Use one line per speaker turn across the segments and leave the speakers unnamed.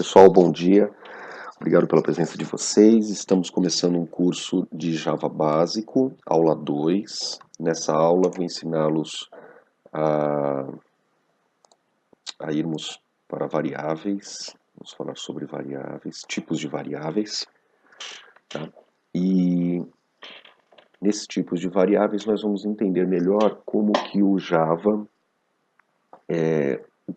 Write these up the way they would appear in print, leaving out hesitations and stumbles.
pessoal, bom dia. Obrigado pela presença de vocês. Estamos começando um curso de Java básico, aula 2. Nessa aula vou ensiná-los a, a irmos para variáveis. Vamos falar sobre variáveis, tipos de variáveis. Tá? E nesses tipos de variáveis nós vamos entender melhor como que o Java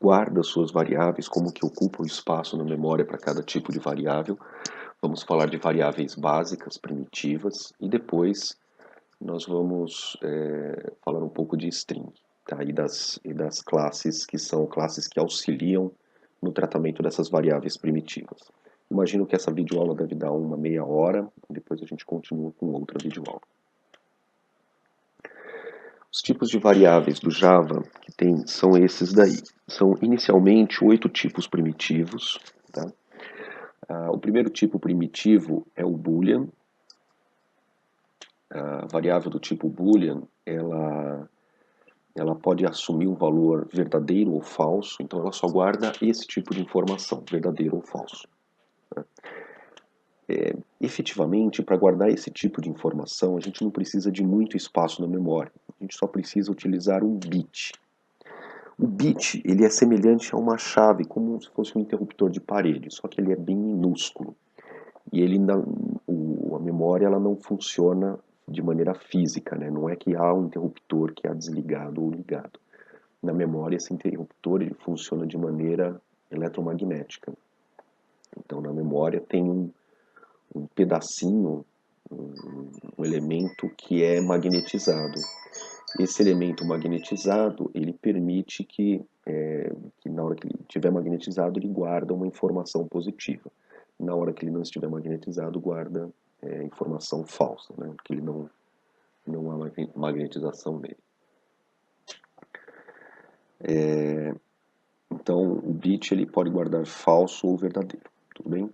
guarda suas variáveis, como que ocupa o espaço na memória para cada tipo de variável. Vamos falar de variáveis básicas, primitivas, e depois nós vamos falar um pouco de string, tá? e das classes, que são classes que auxiliam no tratamento dessas variáveis primitivas. Imagino que essa videoaula deve dar uma meia hora, depois a gente continua com outra videoaula. Os tipos de variáveis do Java que tem são esses daí. São inicialmente 8 tipos primitivos. Tá? O primeiro tipo primitivo é o Boolean. A variável do tipo Boolean, ela pode assumir um valor verdadeiro ou falso, então ela só guarda esse tipo de informação, verdadeiro ou falso. Né? Efetivamente, para guardar esse tipo de informação, a gente não precisa de muito espaço na memória. A gente só precisa utilizar um bit. O bit, ele é semelhante a uma chave, como se fosse um interruptor de parede, só que ele é bem minúsculo. E a memória ela não funciona de maneira física, né? Não é que há um interruptor que é desligado ou ligado. Na memória, esse interruptor ele funciona de maneira eletromagnética. Então, na memória tem um pedacinho, um elemento que é magnetizado. Esse elemento magnetizado, ele permite que na hora que ele estiver magnetizado, ele guarda uma informação positiva. Na hora que ele não estiver magnetizado, guarda informação falsa, né? Porque ele não há magnetização nele. Então, o bit ele pode guardar falso ou verdadeiro, tudo bem?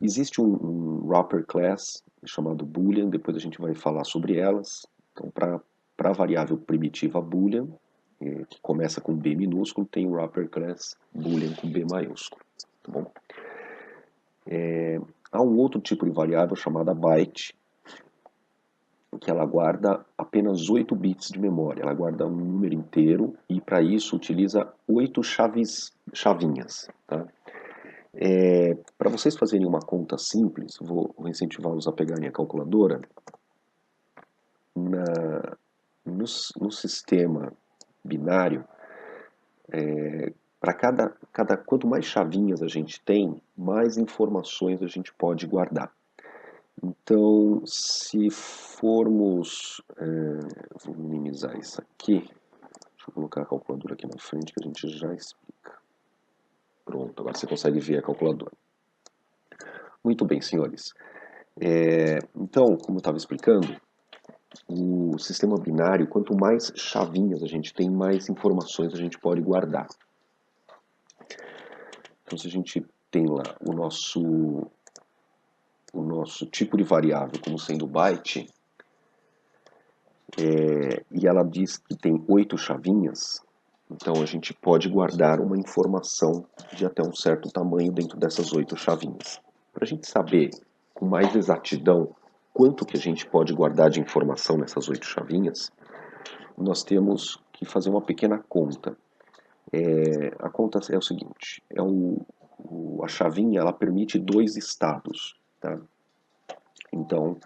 Existe um wrapper class chamado Boolean, depois a gente vai falar sobre elas. Então, para a variável primitiva Boolean, que começa com B minúsculo, tem o wrapper class Boolean com B maiúsculo, tá bom? Há um outro tipo de variável chamada byte, que ela guarda apenas 8 bits de memória. Ela guarda um número inteiro e para isso utiliza 8 chavinhas. Tá? Para vocês fazerem uma conta simples, vou incentivá-los a pegarem a calculadora. No sistema binário, para quanto mais chavinhas a gente tem, mais informações a gente pode guardar. Então, se formos... vou minimizar isso aqui. Deixa eu colocar a calculadora aqui na frente que a gente já explica. Pronto, agora você consegue ver a calculadora. Muito bem, senhores. Então, como eu estava explicando, o sistema binário, quanto mais chavinhas a gente tem, mais informações a gente pode guardar. Então, se a gente tem lá o nosso tipo de variável como sendo byte, e ela diz que tem 8 chavinhas, então a gente pode guardar uma informação de até um certo tamanho dentro dessas 8 chavinhas. Para a gente saber com mais exatidão quanto que a gente pode guardar de informação nessas 8 chavinhas, nós temos que fazer uma pequena conta. A conta é o seguinte, a chavinha ela permite 2 estados, tá? Então,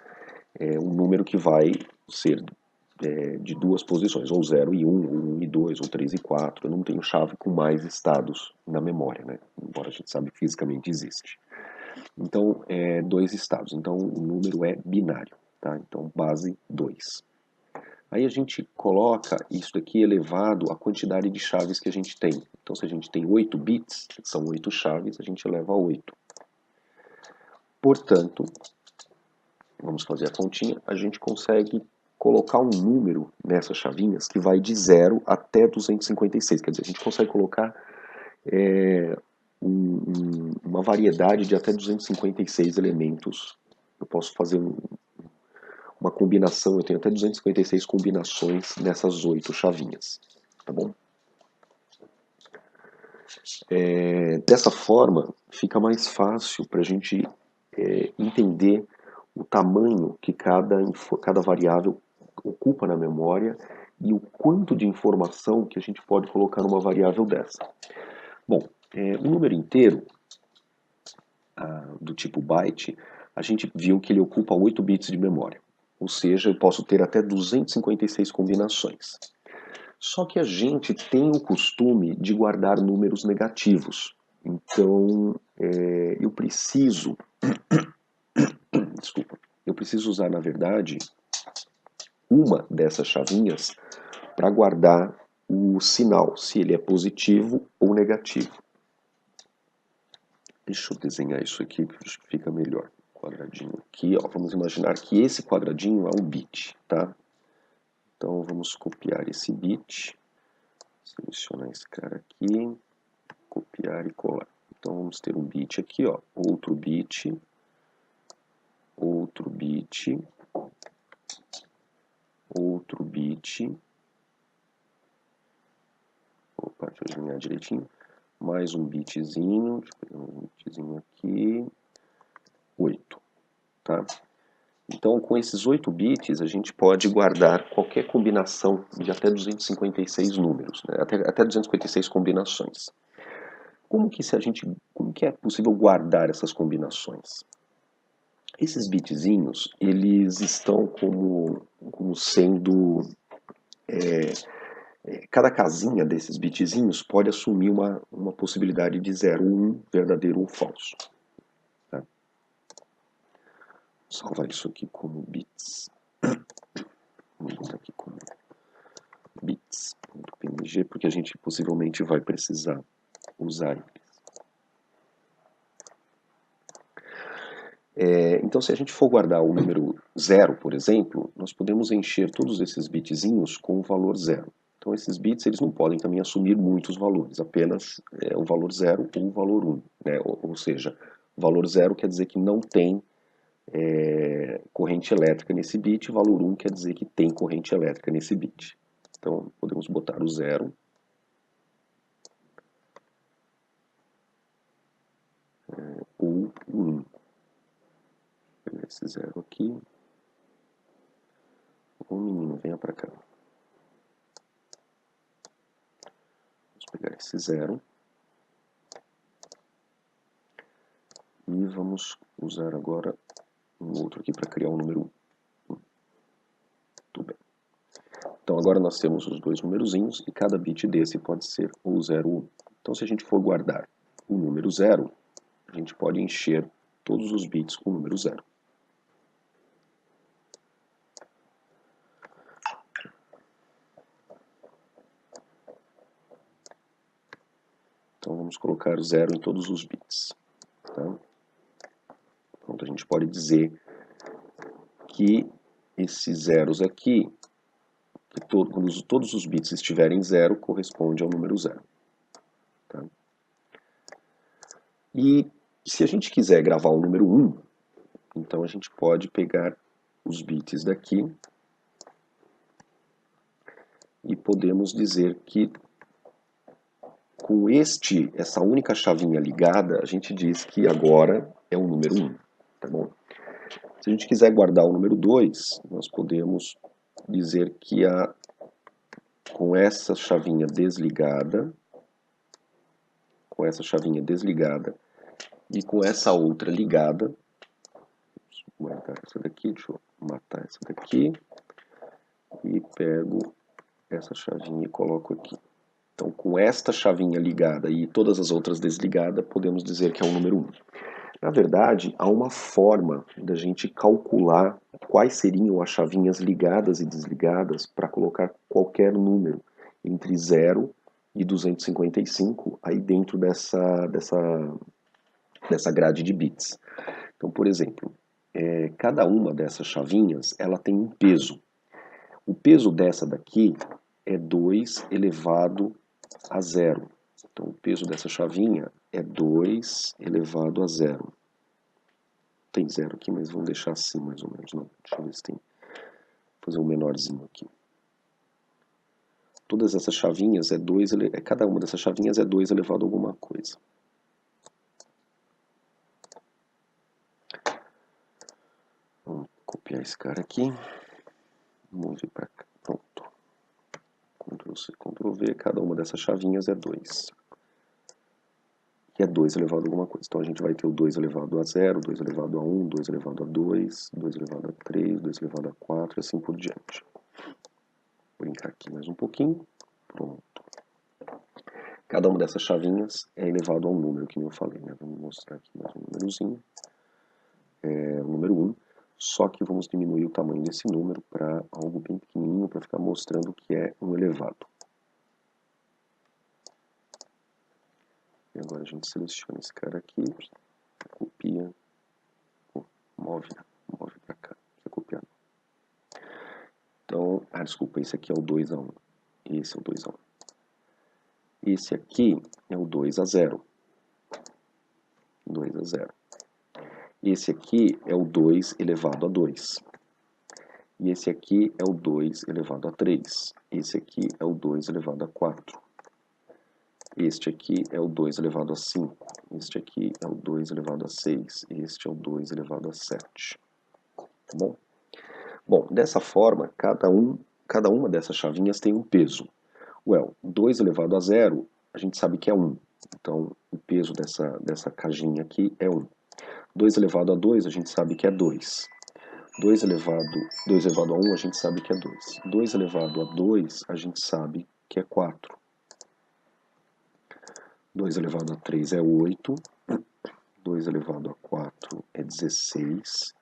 é um número que vai ser de 2 posições, ou 0 e 1, ou 1 e 2, ou 3 e 4. Eu não tenho chave com mais estados na memória, né? Embora a gente sabe que fisicamente existe. Então, 2 estados. Então, o número é binário, tá? Então, base 2. Aí a gente coloca isso aqui elevado à quantidade de chaves que a gente tem. Então, se a gente tem 8 bits, que são 8 chaves, a gente eleva a 8. Portanto, vamos fazer a continha, a gente consegue colocar um número nessas chavinhas que vai de 0 até 256. Quer dizer, a gente consegue colocar uma variedade de até 256 elementos. Eu posso fazer uma combinação, eu tenho até 256 combinações nessas 8 chavinhas, tá bom? Dessa forma, fica mais fácil para a gente entender o tamanho que cada variável ocupa na memória e o quanto de informação que a gente pode colocar numa variável dessa. Bom, o número inteiro, do tipo byte, a gente viu que ele ocupa 8 bits de memória. Ou seja, eu posso ter até 256 combinações. Só que a gente tem o costume de guardar números negativos. Então, eu preciso, desculpa, eu preciso usar, na verdade, uma dessas chavinhas para guardar o sinal, se ele é positivo ou negativo. Deixa eu desenhar isso aqui, que acho que fica melhor. Quadradinho aqui, ó. Vamos imaginar que esse quadradinho é um bit, tá? Então vamos copiar esse bit, selecionar esse cara aqui, copiar e colar. Então vamos ter um bit aqui, ó, outro bit, outro bit, outro bit. Opa, deixa eu alinhar direitinho. Mais um bitzinho, deixa eu pegar um bitzinho aqui, 8, tá? Então, com esses 8 bits, a gente pode guardar qualquer combinação de até 256 números, né? até 256 combinações. Como que é possível guardar essas combinações? Esses bitzinhos, eles estão como sendo... cada casinha desses bitzinhos pode assumir uma possibilidade de 0, 1, verdadeiro ou falso. Tá? Vou salvar isso aqui como bits. Vou botar aqui como bits.png, porque a gente possivelmente vai precisar usar eles. Então, se a gente for guardar o número 0, por exemplo, nós podemos encher todos esses bitzinhos com o valor 0. Então, esses bits eles não podem também assumir muitos valores, apenas o valor 0 ou o valor 1. Né? Ou seja, o valor 0 quer dizer que não tem corrente elétrica nesse bit, o valor 1 quer dizer que tem corrente elétrica nesse bit. Então, podemos botar o 0. Ou 1. Vou pegar esse 0 aqui. Ô menino, venha pra cá. Vamos pegar esse 0. E vamos usar agora um outro aqui para criar um número 1. Tudo bem. Então agora nós temos os dois numerozinhos e cada bit desse pode ser ou 0 ou 1. Então se a gente for guardar o número 0, a gente pode encher todos os bits com o número 0. Então vamos colocar 0 em todos os bits. Tá? Pronto, a gente pode dizer que esses zeros aqui, quando todos os bits estiverem 0, corresponde ao número 0. Tá? E se a gente quiser gravar o número 1, então a gente pode pegar os bits daqui e podemos dizer que com essa única chavinha ligada, a gente diz que agora é o número 1. Tá bom? Se a gente quiser guardar o número 2, nós podemos dizer que com essa chavinha desligada, e com essa outra ligada, vou matar essa daqui, deixa eu matar essa daqui, e pego essa chavinha e coloco aqui. Então, com esta chavinha ligada e todas as outras desligadas, podemos dizer que é o número 1. Na verdade, há uma forma da gente calcular quais seriam as chavinhas ligadas e desligadas para colocar qualquer número entre 0 e 255 aí dentro dessa grade de bits. Então, por exemplo, cada uma dessas chavinhas ela tem um peso. O peso dessa daqui é 2 elevado a 0. Então, o peso dessa chavinha é 2 elevado a 0. Tem 0 aqui, mas vamos deixar assim mais ou menos. Não, deixa eu ver se tem. Vou fazer um menorzinho aqui. Todas essas chavinhas é 2, cada uma dessas chavinhas é 2 elevado a alguma coisa. Vamos copiar esse cara aqui. Vamos vir para cá. Pronto. Ctrl+C, Ctrl+V, cada uma dessas chavinhas é 2. Que é 2 elevado a alguma coisa. Então a gente vai ter o 2 elevado a 0, 2 elevado a 1, 2 elevado a 2, 2 elevado a 3, 2 elevado a 4 e assim por diante. Vou brincar aqui mais um pouquinho. Pronto. Cada uma dessas chavinhas é elevado a um número, que nem eu falei, né? Vamos mostrar aqui mais um númerozinho. É o número 1. Só que vamos diminuir o tamanho desse número para algo bem pequenininho, para ficar mostrando que é um elevado. E agora a gente seleciona esse cara aqui, copia, move para cá, você copiar. Então, desculpa, esse aqui é o 2 a 1, esse é o 2 a 1. Esse aqui é o 2 a 0, 2 a 0. Esse aqui é o 2 elevado a 2. E esse aqui é o 2 elevado a 3. Esse aqui é o 2 elevado a 4. Este aqui é o 2 elevado a 5. Este aqui é o 2 elevado a 6. Este é o 2 elevado a 7. Tá bom? Bom, dessa forma, cada uma dessas chavinhas tem um peso. 2 elevado a 0, a gente sabe que é 1. Então, o peso dessa caixinha aqui é 1. 2 elevado a 2, a gente sabe que é 2. 2 elevado a 1, a gente sabe que é 2. 2 elevado a 2, a gente sabe que é 4. 2 elevado a 3 é 8. 2 elevado a 4 é 16.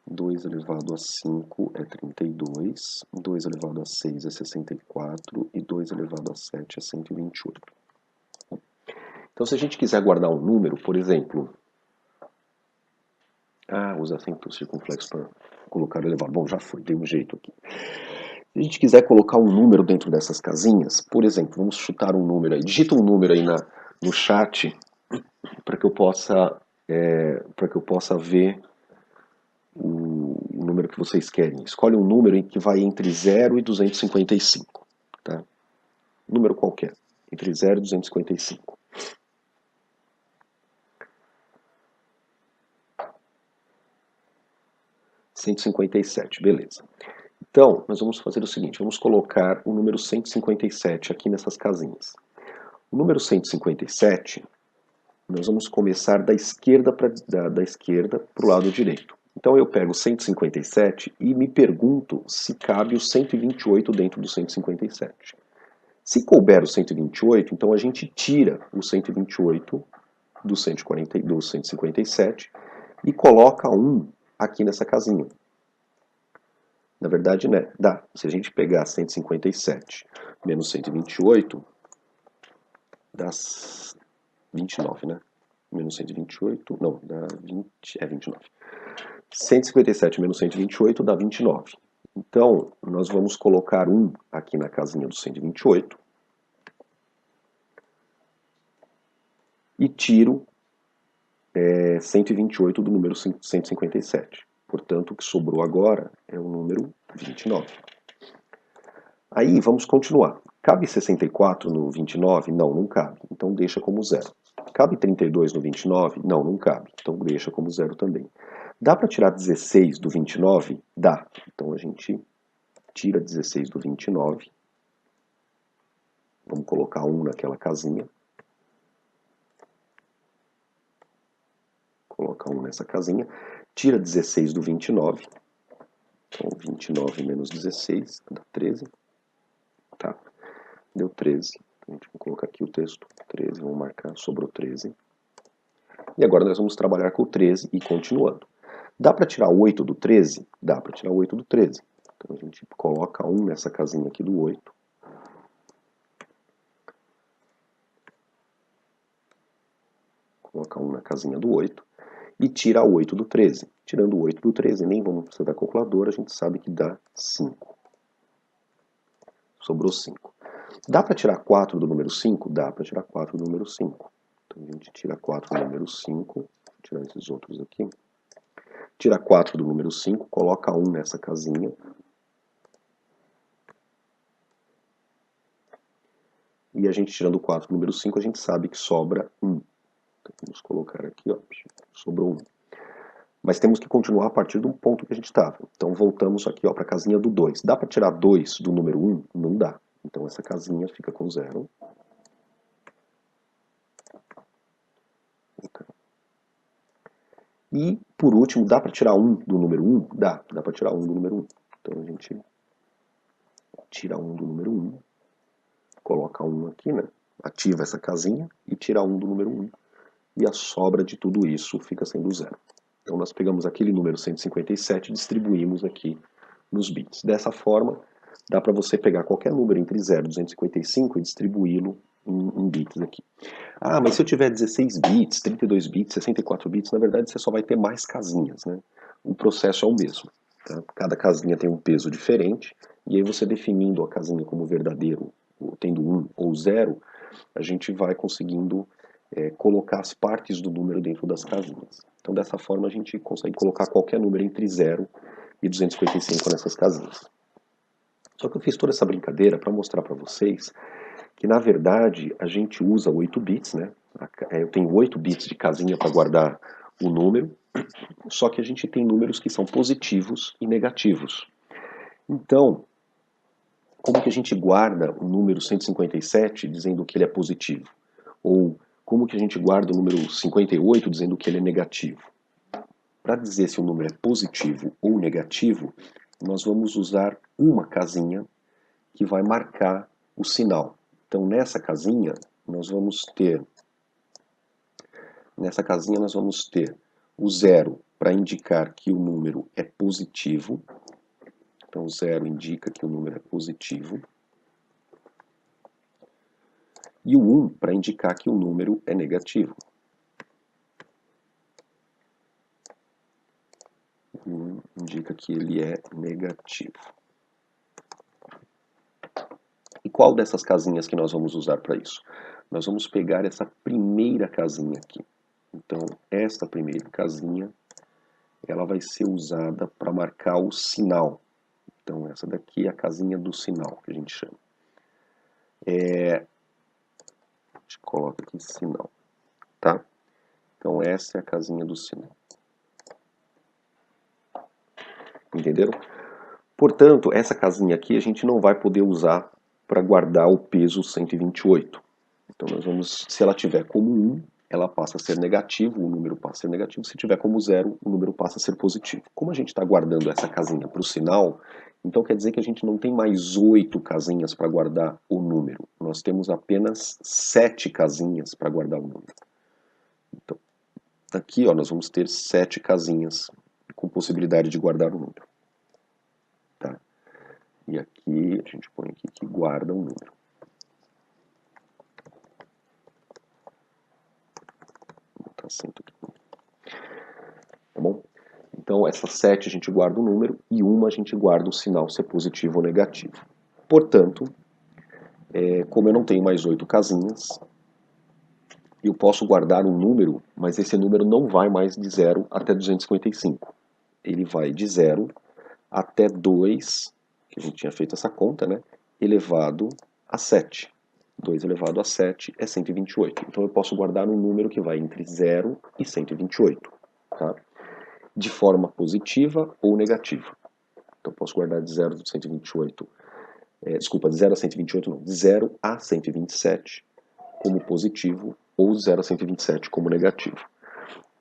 2 elevado a 5 é 32. 2 elevado a 6 é 64. E 2 elevado a 7 é 128. Então, se a gente quiser guardar um número, por exemplo... usa acento circunflexo para colocar o elevado. Bom, já foi, dei um jeito aqui. Se a gente quiser colocar um número dentro dessas casinhas, por exemplo, vamos chutar um número aí. Digita um número aí no chat para que eu possa ver o número que vocês querem. Escolhe um número que vai entre 0 e 255. Tá? Número qualquer, entre 0 e 255. (157), beleza. Então, nós vamos fazer o seguinte, vamos colocar o número 157 aqui nessas casinhas. O número 157, nós vamos começar da esquerda para o lado direito. Então eu pego o 157 e me pergunto se cabe o 128 dentro do 157. Se couber o 128, então a gente tira o 128 do 157 e coloca 1 aqui nessa casinha. Na verdade, né, dá. Se a gente pegar 157 menos 128, dá 29, né? Menos 128, não, dá 29. 157 menos 128 dá 29. Então, nós vamos colocar 1 aqui na casinha do 128 e tiro 128 do número 157. Portanto, o que sobrou agora é o número 29. Aí, vamos continuar. Cabe 64 no 29? Não, não cabe. Então, deixa como 0. Cabe 32 no 29? Não, não cabe. Então, deixa como 0 também. Dá para tirar 16 do 29? Dá. Então, a gente tira 16 do 29. Vamos colocar 1 naquela casinha. Coloca 1 nessa casinha. Tira 16 do 29. Então, 29 menos 16 dá 13. Tá. Deu 13. A gente vai colocar aqui o texto 13. Vamos marcar. Sobrou 13. E agora nós vamos trabalhar com o 13 e continuando. Dá para tirar 8 do 13? Dá para tirar 8 do 13. Então a gente coloca 1 nessa casinha aqui do 8. Coloca 1 na casinha do 8. E tira 8 do 13. Tirando 8 do 13, nem vamos precisar da calculadora, a gente sabe que dá 5. Sobrou 5. Dá para tirar 4 do número 5? Dá para tirar 4 do número 5. Então a gente tira 4 do número 5. Vou tirar esses outros aqui. Tira 4 do número 5, coloca 1 nessa casinha. e a gente tirando 4 do número 5, a gente sabe que sobra 1. Então, vamos colocar aqui, ó, sobrou 1. Mas temos que continuar a partir do ponto que a gente estava. Então voltamos aqui para a casinha do 2. Dá para tirar 2 do número 1? Não dá. Então essa casinha fica com 0. E, por último, dá para tirar 1 do número 1? Dá para tirar 1 do número 1. Então a gente tira 1 do número 1, coloca 1 aqui, né? Ativa essa casinha e tira 1 do número 1. E a sobra de tudo isso fica sendo 0. Então nós pegamos aquele número 157 e distribuímos aqui nos bits. Dessa forma, dá para você pegar qualquer número entre 0 e 255 e distribuí-lo em bits aqui. Ah, mas se eu tiver 16 bits, 32 bits, 64 bits, na verdade você só vai ter mais casinhas, né? O processo é o mesmo. Tá? Cada casinha tem um peso diferente, e aí você definindo a casinha como verdadeiro, tendo 1 ou 0, a gente vai conseguindo colocar as partes do número dentro das casinhas. Então dessa forma a gente consegue colocar qualquer número entre 0 e 255 nessas casinhas. Só que eu fiz toda essa brincadeira para mostrar para vocês que na verdade a gente usa 8 bits, né? Eu tenho 8 bits de casinha para guardar o número, só que a gente tem números que são positivos e negativos. Então, como que a gente guarda o número 157 dizendo que ele é positivo? Ou como que a gente guarda o número 58 dizendo que ele é negativo? Para dizer se o número é positivo ou negativo, nós vamos usar uma casinha que vai marcar o sinal. Então nessa casinha nós vamos ter o 0 para indicar que o número é positivo. Então 0 indica que o número é positivo. E o 1 para indicar que o número é negativo. O 1 indica que ele é negativo. E qual dessas casinhas que nós vamos usar para isso? Nós vamos pegar essa primeira casinha aqui. Então, esta primeira casinha, ela vai ser usada para marcar o sinal. Então, essa daqui é a casinha do sinal, que a gente chama. A gente coloca aqui sinal, tá? Então, essa é a casinha do sinal. Entenderam? Portanto, essa casinha aqui a gente não vai poder usar para guardar o peso 128. Então, nós vamos, se ela tiver como 1, ela passa a ser negativo, o número passa a ser negativo. Se tiver como 0, o número passa a ser positivo. Como a gente está guardando essa casinha para o sinal, então quer dizer que a gente não tem mais 8 casinhas para guardar o número. Nós temos apenas 7 casinhas para guardar o número. Então, aqui ó, nós vamos ter 7 casinhas com possibilidade de guardar o número. Tá? E aqui a gente põe aqui que guarda o número. Tá bom? Então, essas 7 a gente guarda o número e uma a gente guarda o sinal se é positivo ou negativo. Portanto, como eu não tenho mais 8 casinhas, eu posso guardar um número, mas esse número não vai mais de 0 até 255. Ele vai de 0 até 2, que a gente tinha feito essa conta, né? Elevado a 7. 2 elevado a 7 é 128. Então eu posso guardar um número que vai entre 0 e 128, tá? De forma positiva ou negativa. Então eu posso guardar de 0 a 128, de 0 a 128 não, de 0 a 127 como positivo ou de 0 a 127 como negativo.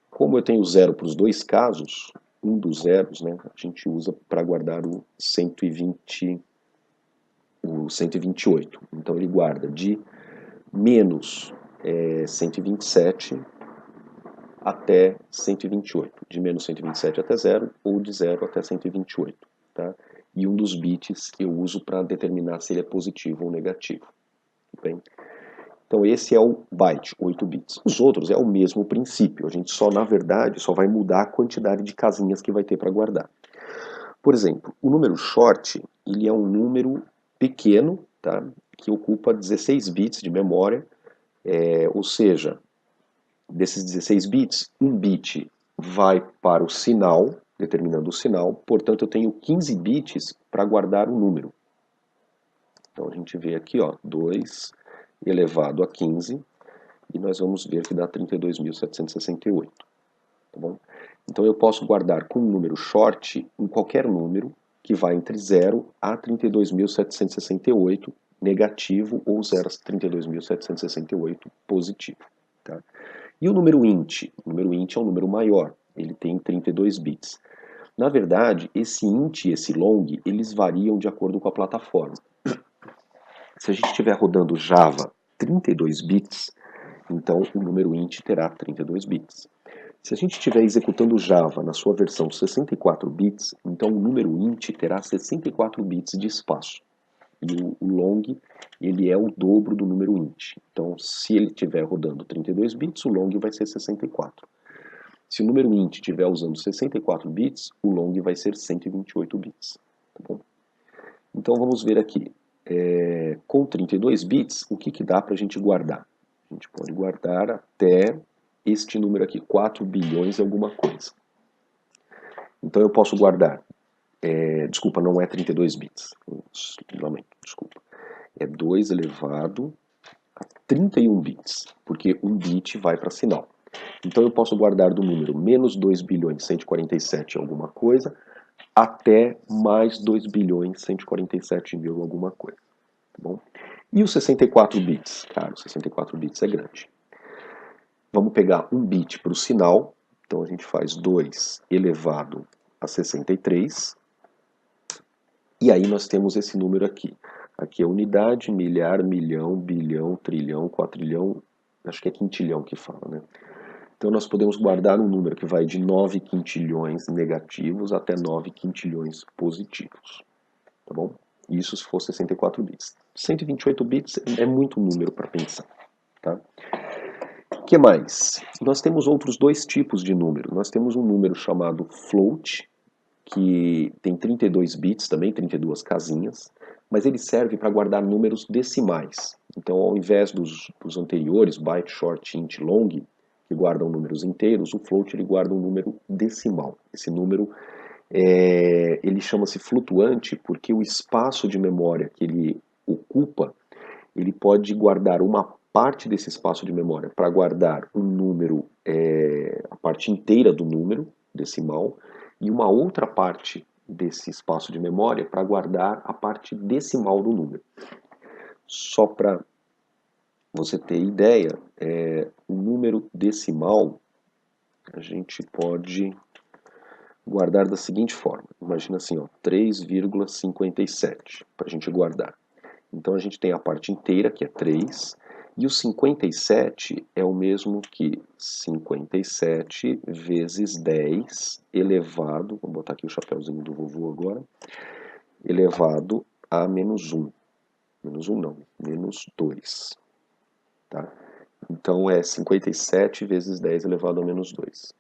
Como eu tenho 0 para os dois casos, um dos zeros, né, a gente usa para guardar o 128. Então ele guarda de menos 127 até 128, de menos 127 até 0 ou de 0 até 128, tá? E um dos bits eu uso para determinar se ele é positivo ou negativo. Bem? Então esse é o byte, 8 bits. Os outros é o mesmo princípio, a gente só, na verdade, só vai mudar a quantidade de casinhas que vai ter para guardar. Por exemplo, o número short, ele é um número pequeno, tá? Que ocupa 16 bits de memória, ou seja, desses 16 bits, um bit vai para o sinal, determinando o sinal, portanto eu tenho 15 bits para guardar o número. Então a gente vê aqui, ó, 2, elevado a 15, e nós vamos ver que dá 32.768, tá bom? Então eu posso guardar com um número short em qualquer número que vai entre 0 a 32.768 negativo ou 0 a 32.768 positivo, tá? E o número int? O número int é um número maior, ele tem 32 bits. Na verdade, esse int e esse long, eles variam de acordo com a plataforma. Se a gente estiver rodando Java 32 bits, então o número int terá 32 bits. Se a gente estiver executando Java na sua versão 64 bits, então o número int terá 64 bits de espaço. E o long, ele é o dobro do número int. Então, se ele estiver rodando 32 bits, o long vai ser 64. Se o número int estiver usando 64 bits, o long vai ser 128 bits. Tá bom? Então, vamos ver aqui. Com 32 bits, o que dá para a gente guardar? A gente pode guardar até este número aqui, 4 bilhões e alguma coisa. Então eu posso guardar, desculpa, não é 32 bits, lamento, desculpa. É 2 elevado a 31 bits, porque um bit vai para sinal. Então eu posso guardar do número menos 2 bilhões 147 alguma coisa até mais 2 bilhões 147 mil alguma coisa. Tá bom? E os 64 bits? Cara, os 64 bits é grande. Vamos pegar um bit para o sinal, então a gente faz 2 elevado a 63, e aí nós temos esse número aqui. Aqui é unidade, milhar, milhão, bilhão, trilhão, quatrilhão, acho que é quintilhão que fala, né? Então nós podemos guardar um número que vai de 9 quintilhões negativos até 9 quintilhões positivos, tá bom? Isso se for 64 bits. 128 bits é muito número para pensar, tá? O que mais? Nós temos outros dois tipos de número. Nós temos um número chamado float, que tem 32 bits também, 32 casinhas, mas ele serve para guardar números decimais. Então, ao invés dos anteriores, byte, short, int, long, que guardam números inteiros, o float ele guarda um número decimal. Esse número ele chama-se flutuante porque o espaço de memória que ele ocupa, ele pode guardar uma parte desse espaço de memória para guardar um número, a parte inteira do número decimal, e uma outra parte desse espaço de memória para guardar a parte decimal do número. Só para você ter ideia, o número decimal a gente pode guardar da seguinte forma. Imagina assim, 3,57 para a gente guardar. Então a gente tem a parte inteira, que é 3, e o 57 é o mesmo que 57 vezes 10 elevado, vou botar aqui o chapéuzinho do vovô agora, elevado a menos 1. Menos 1 não, menos 2. Tá? Então é 57 vezes 10 elevado a menos 2.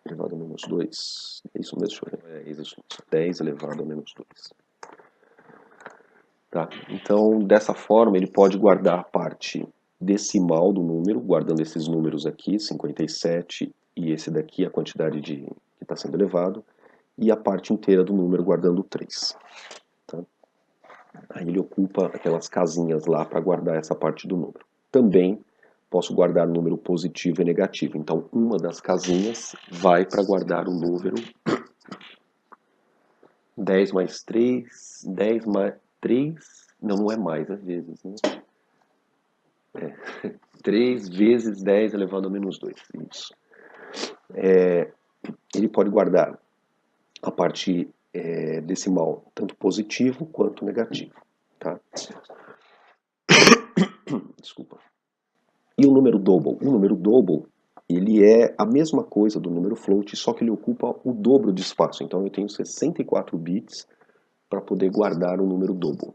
Elevado a menos 2. É isso mesmo, é isso. 10 elevado a menos 2. Tá? Então, dessa forma, ele pode guardar a parte decimal do número, guardando esses números aqui, 57, e esse daqui, a quantidade que está sendo elevado, e a parte inteira do número, guardando 3. Tá? Aí ele ocupa aquelas casinhas lá para guardar essa parte do número. Também posso guardar número positivo e negativo. Então, uma das casinhas vai para guardar o número 10 mais 3, 10 mais 3, não é mais, é vezes, né? 3 vezes 10 elevado a menos 2, isso. Ele pode guardar a parte decimal, tanto positivo quanto negativo, tá? Desculpa. E o número double? O número double, ele é a mesma coisa do número float, só que ele ocupa o dobro de espaço. Então eu tenho 64 bits para poder guardar o número double.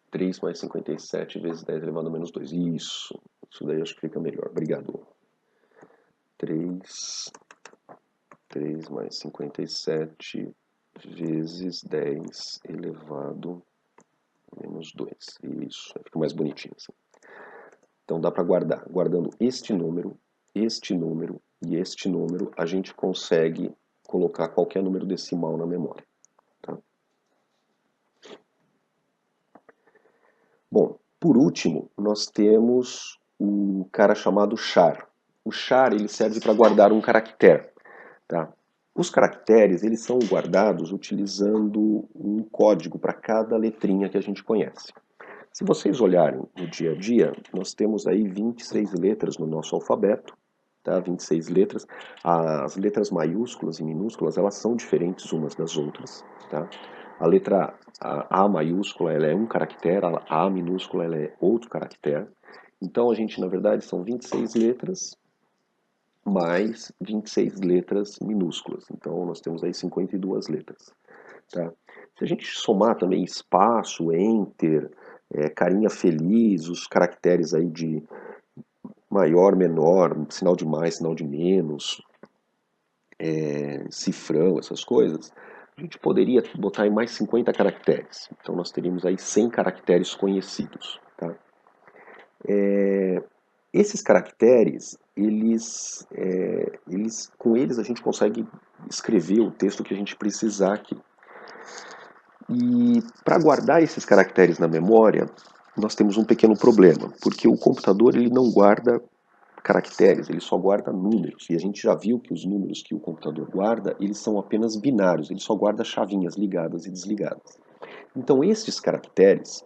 3 mais 57 vezes 10 elevado a menos 2. Isso daí acho que fica melhor. Obrigado. 3 mais 57 vezes 10 elevado a menos 2. Isso, fica mais bonitinho assim. Então dá para guardar. Guardando este número e este número, a gente consegue colocar qualquer número decimal na memória. Tá? Bom, por último, nós temos o cara chamado char. O char ele serve para guardar um caractere. Tá? Os caracteres eles são guardados utilizando um código para cada letrinha que a gente conhece. Se vocês olharem no dia a dia, nós temos aí 26 letras no nosso alfabeto, tá? 26 letras. As letras maiúsculas e minúsculas, elas são diferentes umas das outras, tá? A letra A maiúscula, ela é um caractere, a A minúscula, ela é outro caractere. Então, a gente, na verdade, são 26 letras mais 26 letras minúsculas. Então, nós temos aí 52 letras, tá? Se a gente somar também espaço, enter, carinha feliz, os caracteres aí de maior, menor, sinal de mais, sinal de menos, cifrão, essas coisas, a gente poderia botar aí mais 50 caracteres. Então nós teríamos aí 100 caracteres conhecidos. Tá? Esses caracteres, com eles a gente consegue escrever o texto que a gente precisar aqui. E para guardar esses caracteres na memória, nós temos um pequeno problema, porque o computador ele não guarda caracteres, ele só guarda números. E a gente já viu que os números que o computador guarda, eles são apenas binários, ele só guarda chavinhas ligadas e desligadas. Então esses caracteres,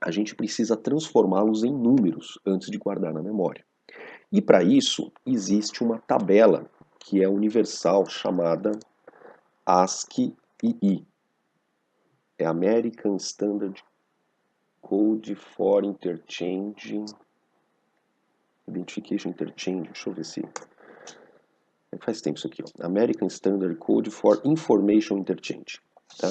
a gente precisa transformá-los em números antes de guardar na memória. E para isso, existe uma tabela que é universal chamada ASCII. É American Standard Code for Interchange, Identification Interchange, deixa eu ver se... Faz tempo isso aqui, ó. American Standard Code for Information Interchange. Tá?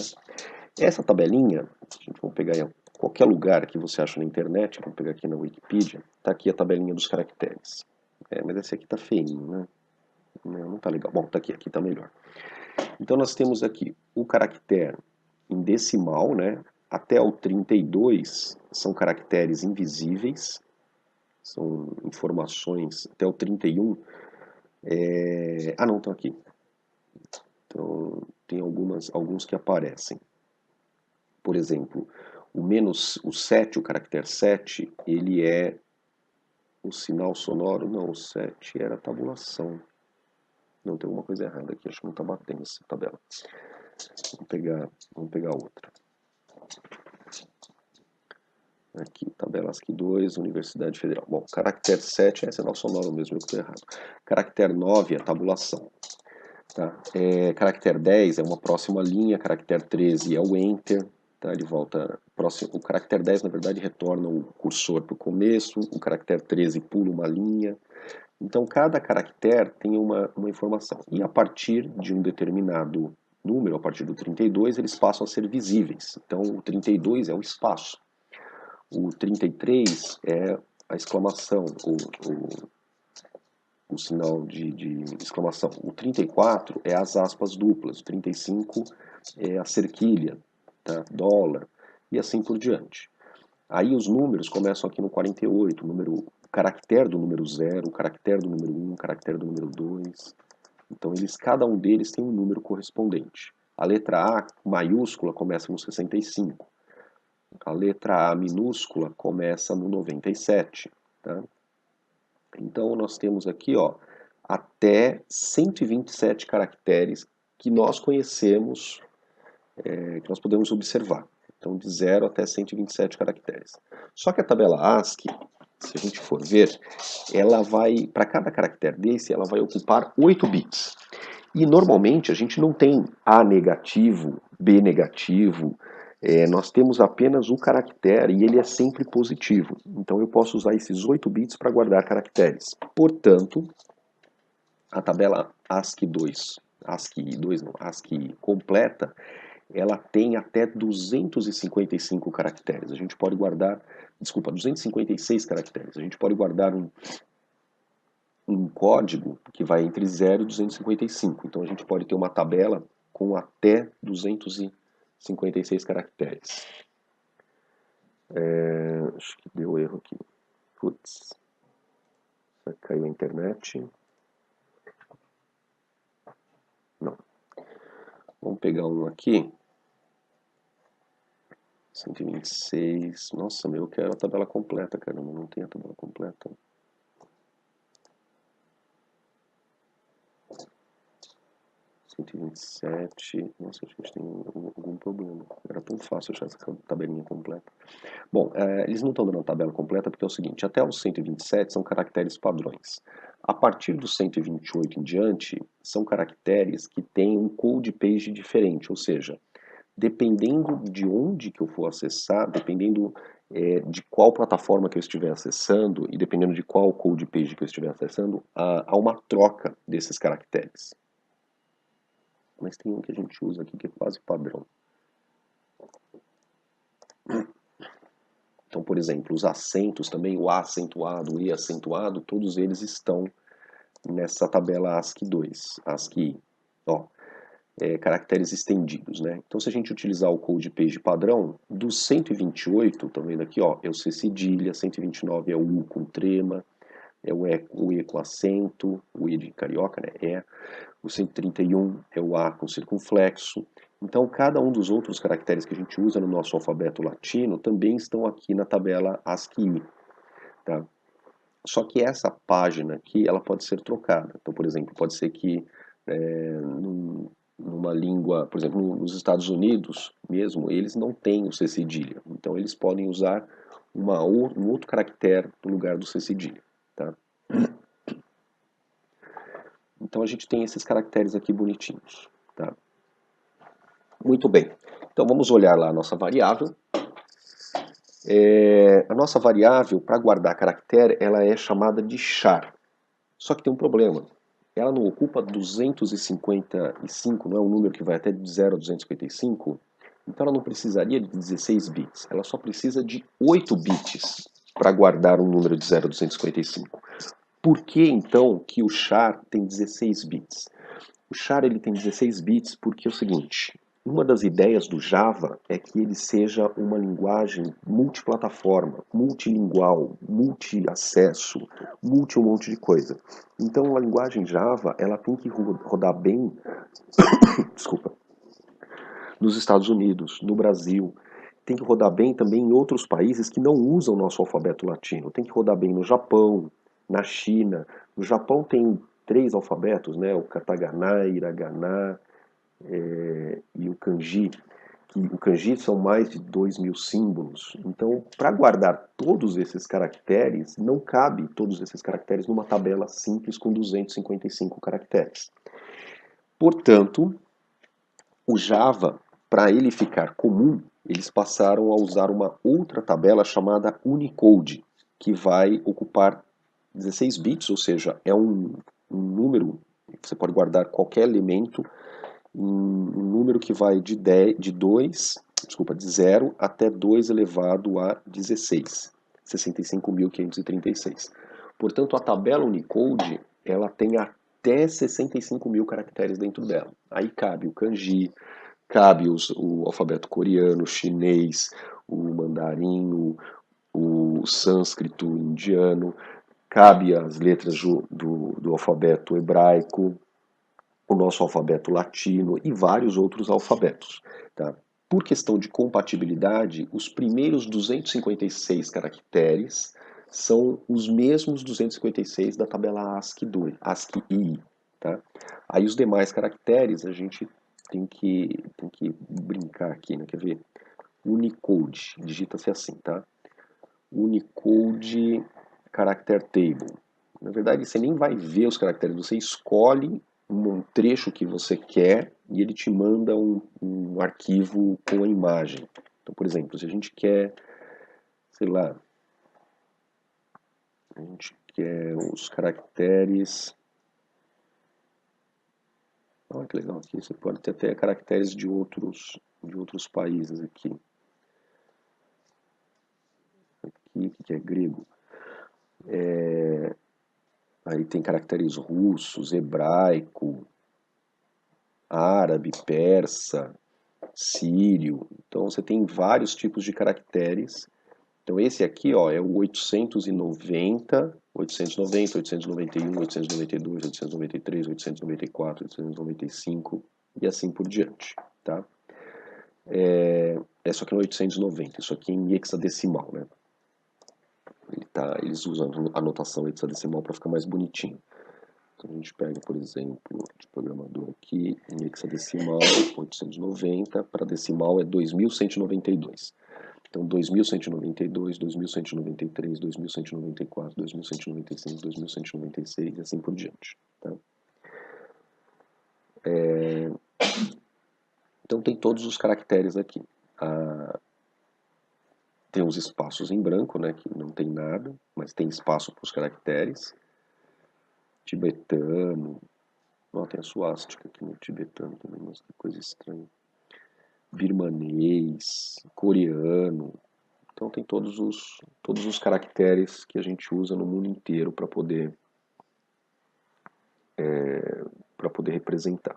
Essa tabelinha, a gente vai pegar em qualquer lugar que você acha na internet, vamos pegar aqui na Wikipedia, tá aqui a tabelinha dos caracteres. Mas esse aqui tá feinho, né? Não tá legal. Bom, tá aqui tá melhor. Então nós temos aqui o caractere em decimal, né? Até o 32 são caracteres invisíveis, são informações até o 31. Não, estão aqui. Então, tem alguns que aparecem. Por exemplo, o 7, o caractere 7, ele é o sinal sonoro. Não, o 7 era a tabulação. Não, tem alguma coisa errada aqui, acho que não está batendo essa tabela. Vamos pegar outra. Aqui, tabela ASCII 2, Universidade Federal. Bom, caractere 7 é sinal sonoro mesmo, eu estou errado. Caractere 9 é tabulação. Tá? Caractere 10 é uma próxima linha, caractere 13 é o Enter. Tá? Ele volta próximo. O caractere 10, na verdade, retorna o cursor para o começo, o caractere 13 pula uma linha. Então, cada caractere tem uma informação. E a partir de um determinado número, a partir do 32, eles passam a ser visíveis. Então, o 32 é o espaço. O 33 é a exclamação, o sinal de exclamação. O 34 é as aspas duplas. O 35 é a cerquilha, tá? Dólar, e assim por diante. Aí os números começam aqui no 48, o caractere do número 0, o caractere do número 1, o caractere do número 2. Então, cada um deles tem um número correspondente. A letra A maiúscula começa no 65. A letra A minúscula começa no 97. Tá? Então, nós temos aqui até 127 caracteres que nós conhecemos, que nós podemos observar. Então, de 0 até 127 caracteres. Só que a tabela ASCII, se a gente for ver, ela vai, para cada caractere desse, ela vai ocupar 8 bits. E normalmente a gente não tem A negativo, B negativo, nós temos apenas o caractere e ele é sempre positivo. Então eu posso usar esses 8 bits para guardar caracteres. Portanto, a tabela ASCII 2, ASCII completa, ela tem até 255 caracteres. A gente pode guardar, 256 caracteres. A gente pode guardar um código que vai entre 0 e 255. Então a gente pode ter uma tabela com até 256 caracteres. Acho que deu erro aqui. Putz, caiu a internet. Vamos pegar um aqui. 126. Nossa, meu, eu quero a tabela completa, caramba. Não tem a tabela completa. 127. Nossa, a gente tem algum problema. Era tão fácil achar essa tabelinha completa. Bom, eles não estão dando a tabela completa porque é o seguinte, até os 127 são caracteres padrões. A partir do 128 em diante, são caracteres que têm um code page diferente, ou seja, dependendo de onde que eu for acessar, dependendo de qual plataforma que eu estiver acessando e dependendo de qual code page que eu estiver acessando, há uma troca desses caracteres. Mas tem um que a gente usa aqui que é quase padrão. Então, por exemplo, os acentos também, o A acentuado, o E acentuado, todos eles estão nessa tabela ASCII2, ASCII, ó, caracteres estendidos, né? Então, se a gente utilizar o code page padrão, dos 128, estão vendo aqui, ó, é o C cedilha, 129 é o U com trema, é o E com acento, o E de carioca, né? O 131 é o A com circunflexo. Então, cada um dos outros caracteres que a gente usa no nosso alfabeto latino também estão aqui na tabela ASCII, tá? Só que essa página aqui, ela pode ser trocada. Então, por exemplo, pode ser que numa língua, por exemplo, nos Estados Unidos mesmo, eles não têm o C cedilha. Então, eles podem usar um outro caractere no lugar do C cedilha, tá? Então, a gente tem esses caracteres aqui bonitinhos, tá? Muito bem. Então, vamos olhar lá a nossa variável. A nossa variável, para guardar caractere, ela é chamada de char. Só que tem um problema. Ela não ocupa 255, não é um número que vai até de 0 a 255. Então ela não precisaria de 16 bits. Ela só precisa de 8 bits para guardar um número de 0 a 255. Por que então que o char tem 16 bits? O char ele tem 16 bits porque é o seguinte, uma das ideias do Java é que ele seja uma linguagem multiplataforma, multilingual, multi-acesso, um monte de coisa. Então a linguagem Java ela tem que rodar bem, desculpa, nos Estados Unidos, no Brasil, tem que rodar bem também em outros países que não usam o nosso alfabeto latino. Tem que rodar bem no Japão, na China. No Japão tem 3 alfabetos, né? O katakana, hiragana e o kanji. O kanji são mais de 2.000 símbolos. Então, para guardar todos esses caracteres, não cabe todos esses caracteres numa tabela simples com 255 caracteres. Portanto, o Java, para ele ficar comum, eles passaram a usar uma outra tabela chamada Unicode, que vai ocupar 16 bits, ou seja, é um número, você pode guardar qualquer elemento, um número que vai de 0 até 2 elevado a 16, 65.536. Portanto, a tabela Unicode, ela tem até 65.000 caracteres dentro dela. Aí cabe o kanji, cabe o alfabeto coreano, o chinês, o mandarim, o sânscrito indiano, cabe as letras do alfabeto hebraico, o nosso alfabeto latino e vários outros alfabetos. Tá? Por questão de compatibilidade, os primeiros 256 caracteres são os mesmos 256 da tabela ASCII. Tá? Aí os demais caracteres a gente tem que brincar aqui, né? Quer ver? Unicode, digita-se assim, tá? Unicode Character Table. Na verdade, você nem vai ver os caracteres, você escolhe um trecho que você quer e ele te manda um arquivo com a imagem. Então, por exemplo, se a gente quer, sei lá, a gente quer os caracteres. Olha que legal aqui, você pode ter até caracteres de outros países aqui. Aqui, que é grego. Aí tem caracteres russos, hebraico, árabe, persa, sírio. Então você tem vários tipos de caracteres. Então esse aqui, ó, é o 890, 891, 892, 893, 894, 895 e assim por diante, tá? Só que no 890, isso aqui em hexadecimal, né? Eles usam a notação hexadecimal para ficar mais bonitinho. Então a gente pega, por exemplo, de programador aqui, em hexadecimal, 890, para decimal é 2192. Então 2192, 2193, 2194, 2195, 2196 e assim por diante. Tá? Então tem todos os caracteres aqui. Tem os espaços em branco, né, que não tem nada, mas tem espaço para os caracteres. Tibetano. Ó, tem a suástica aqui no tibetano também, mas que coisa estranha. Birmanês, coreano. Então tem todos os caracteres que a gente usa no mundo inteiro para poder representar.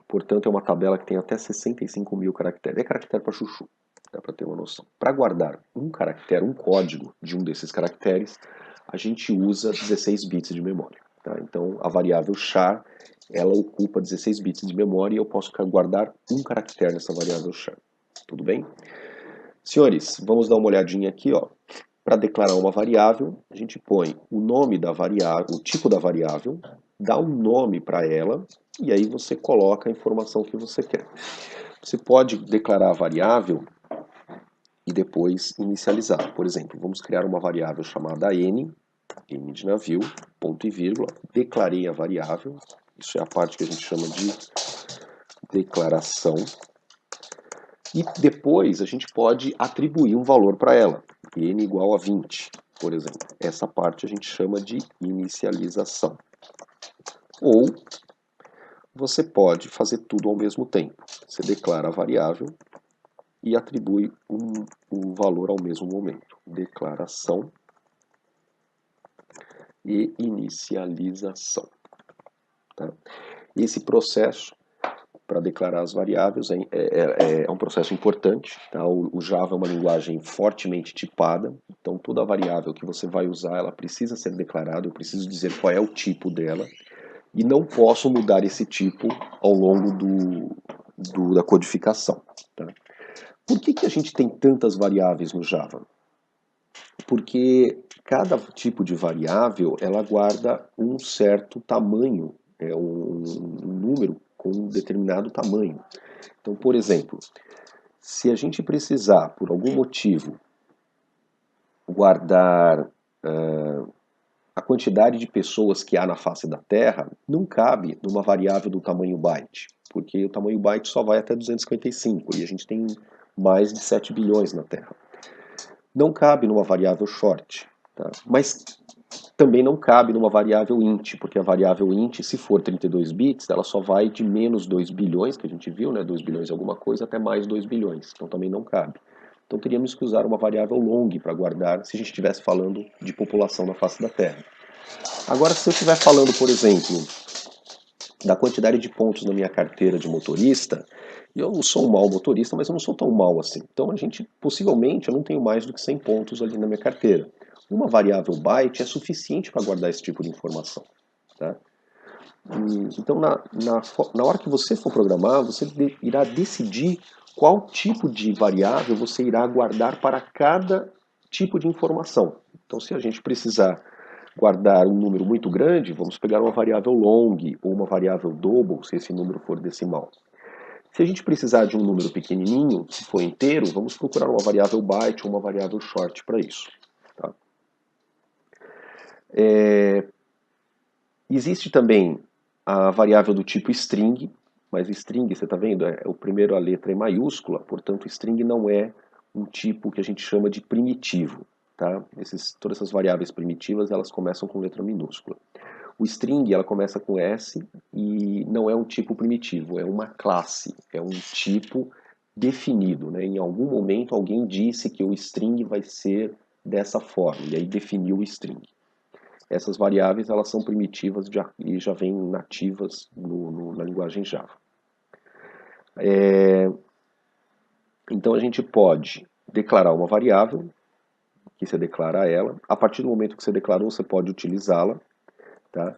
Portanto, é uma tabela que tem até 65 mil caracteres. É caractere para chuchu, dá para ter uma noção. Para guardar um caractere, um código de um desses caracteres, a gente usa 16 bits de memória. Tá? Então, a variável char, ela ocupa 16 bits de memória e eu posso guardar um caractere nessa variável char. Tudo bem? Senhores, vamos dar uma olhadinha aqui, ó. Para declarar uma variável, a gente põe o nome da variável, o tipo da variável, dá um nome para ela e aí você coloca a informação que você quer. Você pode declarar a variável e depois inicializar. Por exemplo, vamos criar uma variável chamada n de navio, ponto e vírgula, declarei a variável, isso é a parte que a gente chama de declaração, e depois a gente pode atribuir um valor para ela, n igual a 20, por exemplo. Essa parte a gente chama de inicialização. Ou você pode fazer tudo ao mesmo tempo. Você declara a variável e atribui o valor ao mesmo momento. Declaração e inicialização. Tá? Esse processo para declarar as variáveis é um processo importante. Tá? O Java é uma linguagem fortemente tipada, então toda variável que você vai usar ela precisa ser declarada, eu preciso dizer qual é o tipo dela, e não posso mudar esse tipo ao longo da codificação. Tá? Por que a gente tem tantas variáveis no Java? Porque cada tipo de variável ela guarda um certo tamanho, um número com um determinado tamanho. Então, por exemplo, se a gente precisar, por algum motivo, guardar a quantidade de pessoas que há na face da Terra, não cabe numa variável do tamanho byte, porque o tamanho byte só vai até 255 e a gente tem mais de 7 bilhões na Terra. Não cabe numa variável short, tá? Mas também não cabe numa variável int, porque a variável int, se for 32 bits, ela só vai de menos 2 bilhões, que a gente viu, né, 2 bilhões e alguma coisa, até mais 2 bilhões, então também não cabe. Então teríamos que usar uma variável long para guardar, se a gente estivesse falando de população na face da Terra. Agora, se eu estiver falando, por exemplo, da quantidade de pontos na minha carteira de motorista, eu não sou um mau motorista, mas eu não sou tão mau assim. Então, possivelmente, eu não tenho mais do que 100 pontos ali na minha carteira. Uma variável byte é suficiente para guardar esse tipo de informação. Tá? Então, na hora que você for programar, você irá decidir qual tipo de variável você irá guardar para cada tipo de informação. Então, se a gente precisar guardar um número muito grande, vamos pegar uma variável long ou uma variável double, se esse número for decimal. Se a gente precisar de um número pequenininho, se for inteiro, vamos procurar uma variável byte ou uma variável short para isso. Tá? Existe também a variável do tipo string, mas string, você está vendo, o primeiro a letra é maiúscula, portanto string não é um tipo que a gente chama de primitivo. Tá? Todas essas variáveis primitivas elas começam com letra minúscula. O string ela começa com S e não é um tipo primitivo, é uma classe, é um tipo definido. Né? Em algum momento alguém disse que o string vai ser dessa forma, e aí definiu o string. Essas variáveis elas são primitivas e já vêm nativas na linguagem Java. Então a gente pode declarar uma variável, que você declara ela. A partir do momento que você declarou, você pode utilizá-la. Tá?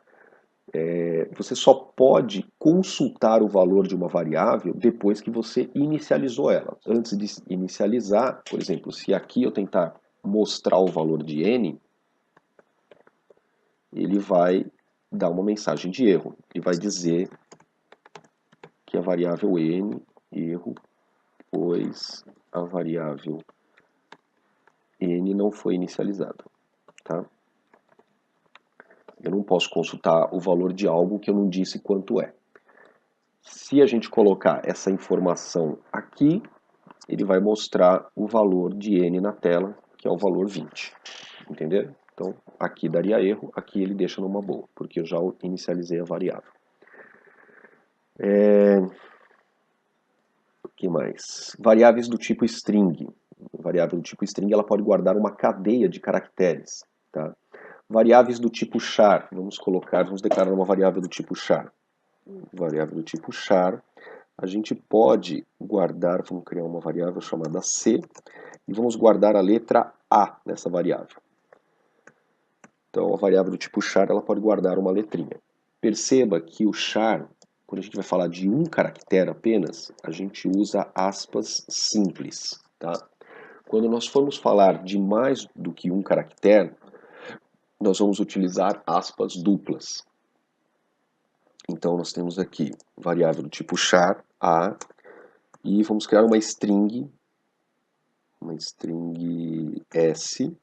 você só pode consultar o valor de uma variável depois que você inicializou ela. Antes de inicializar, por exemplo, se aqui eu tentar mostrar o valor de n, ele vai dar uma mensagem de erro. Ele vai dizer que a variável n, erro, pois a variável n não foi inicializada. Tá? Eu não posso consultar o valor de algo que eu não disse quanto é. Se a gente colocar essa informação aqui, ele vai mostrar o valor de n na tela, que é o valor 20. Entenderam? Então, aqui daria erro, aqui ele deixa numa boa, porque eu já inicializei a variável. O que mais? Variáveis do tipo string. Variável do tipo string ela pode guardar uma cadeia de caracteres. Tá? Variáveis do tipo char. Vamos declarar uma variável do tipo char. Variável do tipo char. A gente pode guardar, vamos criar uma variável chamada C, e vamos guardar a letra A nessa variável. Então, a variável do tipo char, ela pode guardar uma letrinha. Perceba que o char, quando a gente vai falar de um caractere apenas, a gente usa aspas simples. Tá? Quando nós formos falar de mais do que um caractere, nós vamos utilizar aspas duplas. Então, nós temos aqui variável do tipo char, A, e vamos criar uma string S,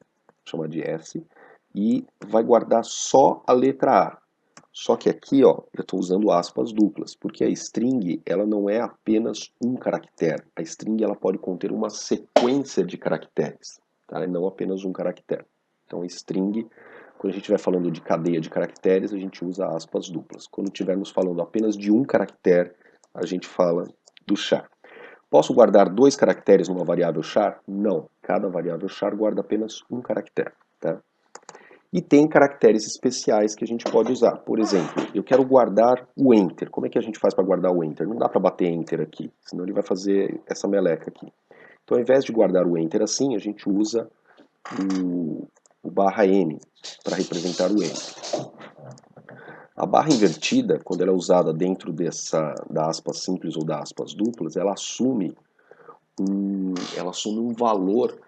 chamar de S, e vai guardar só a letra A. Só que aqui, ó, eu estou usando aspas duplas, porque a string ela não é apenas um caractere. A string ela pode conter uma sequência de caracteres, tá? E não apenas um caractere. Então, a string, quando a gente estiver falando de cadeia de caracteres, a gente usa aspas duplas. Quando estivermos falando apenas de um caractere, a gente fala do char. Posso guardar 2 caracteres numa variável char? Não. Cada variável char guarda apenas um caractere. Tá? E tem caracteres especiais que a gente pode usar. Por exemplo, eu quero guardar o enter. Como é que a gente faz para guardar o enter? Não dá para bater enter aqui, senão ele vai fazer essa meleca aqui. Então, ao invés de guardar o enter assim, a gente usa o barra n para representar o enter. A barra invertida, quando ela é usada dentro da aspas simples ou da aspas duplas, ela assume um valor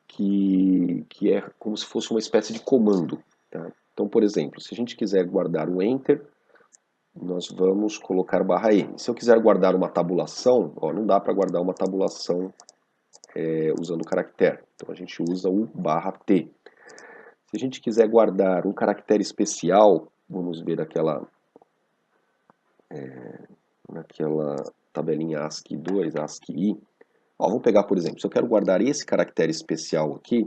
que é como se fosse uma espécie de comando. Tá? Então, por exemplo, se a gente quiser guardar o enter, nós vamos colocar barra n. Se eu quiser guardar uma tabulação, ó, não dá para guardar uma tabulação usando o caractere. Então a gente usa o barra t. Se a gente quiser guardar um caractere especial, vamos ver naquela tabelinha ASCII 2, ASCII I. Ó, vamos pegar, por exemplo, se eu quero guardar esse caractere especial aqui,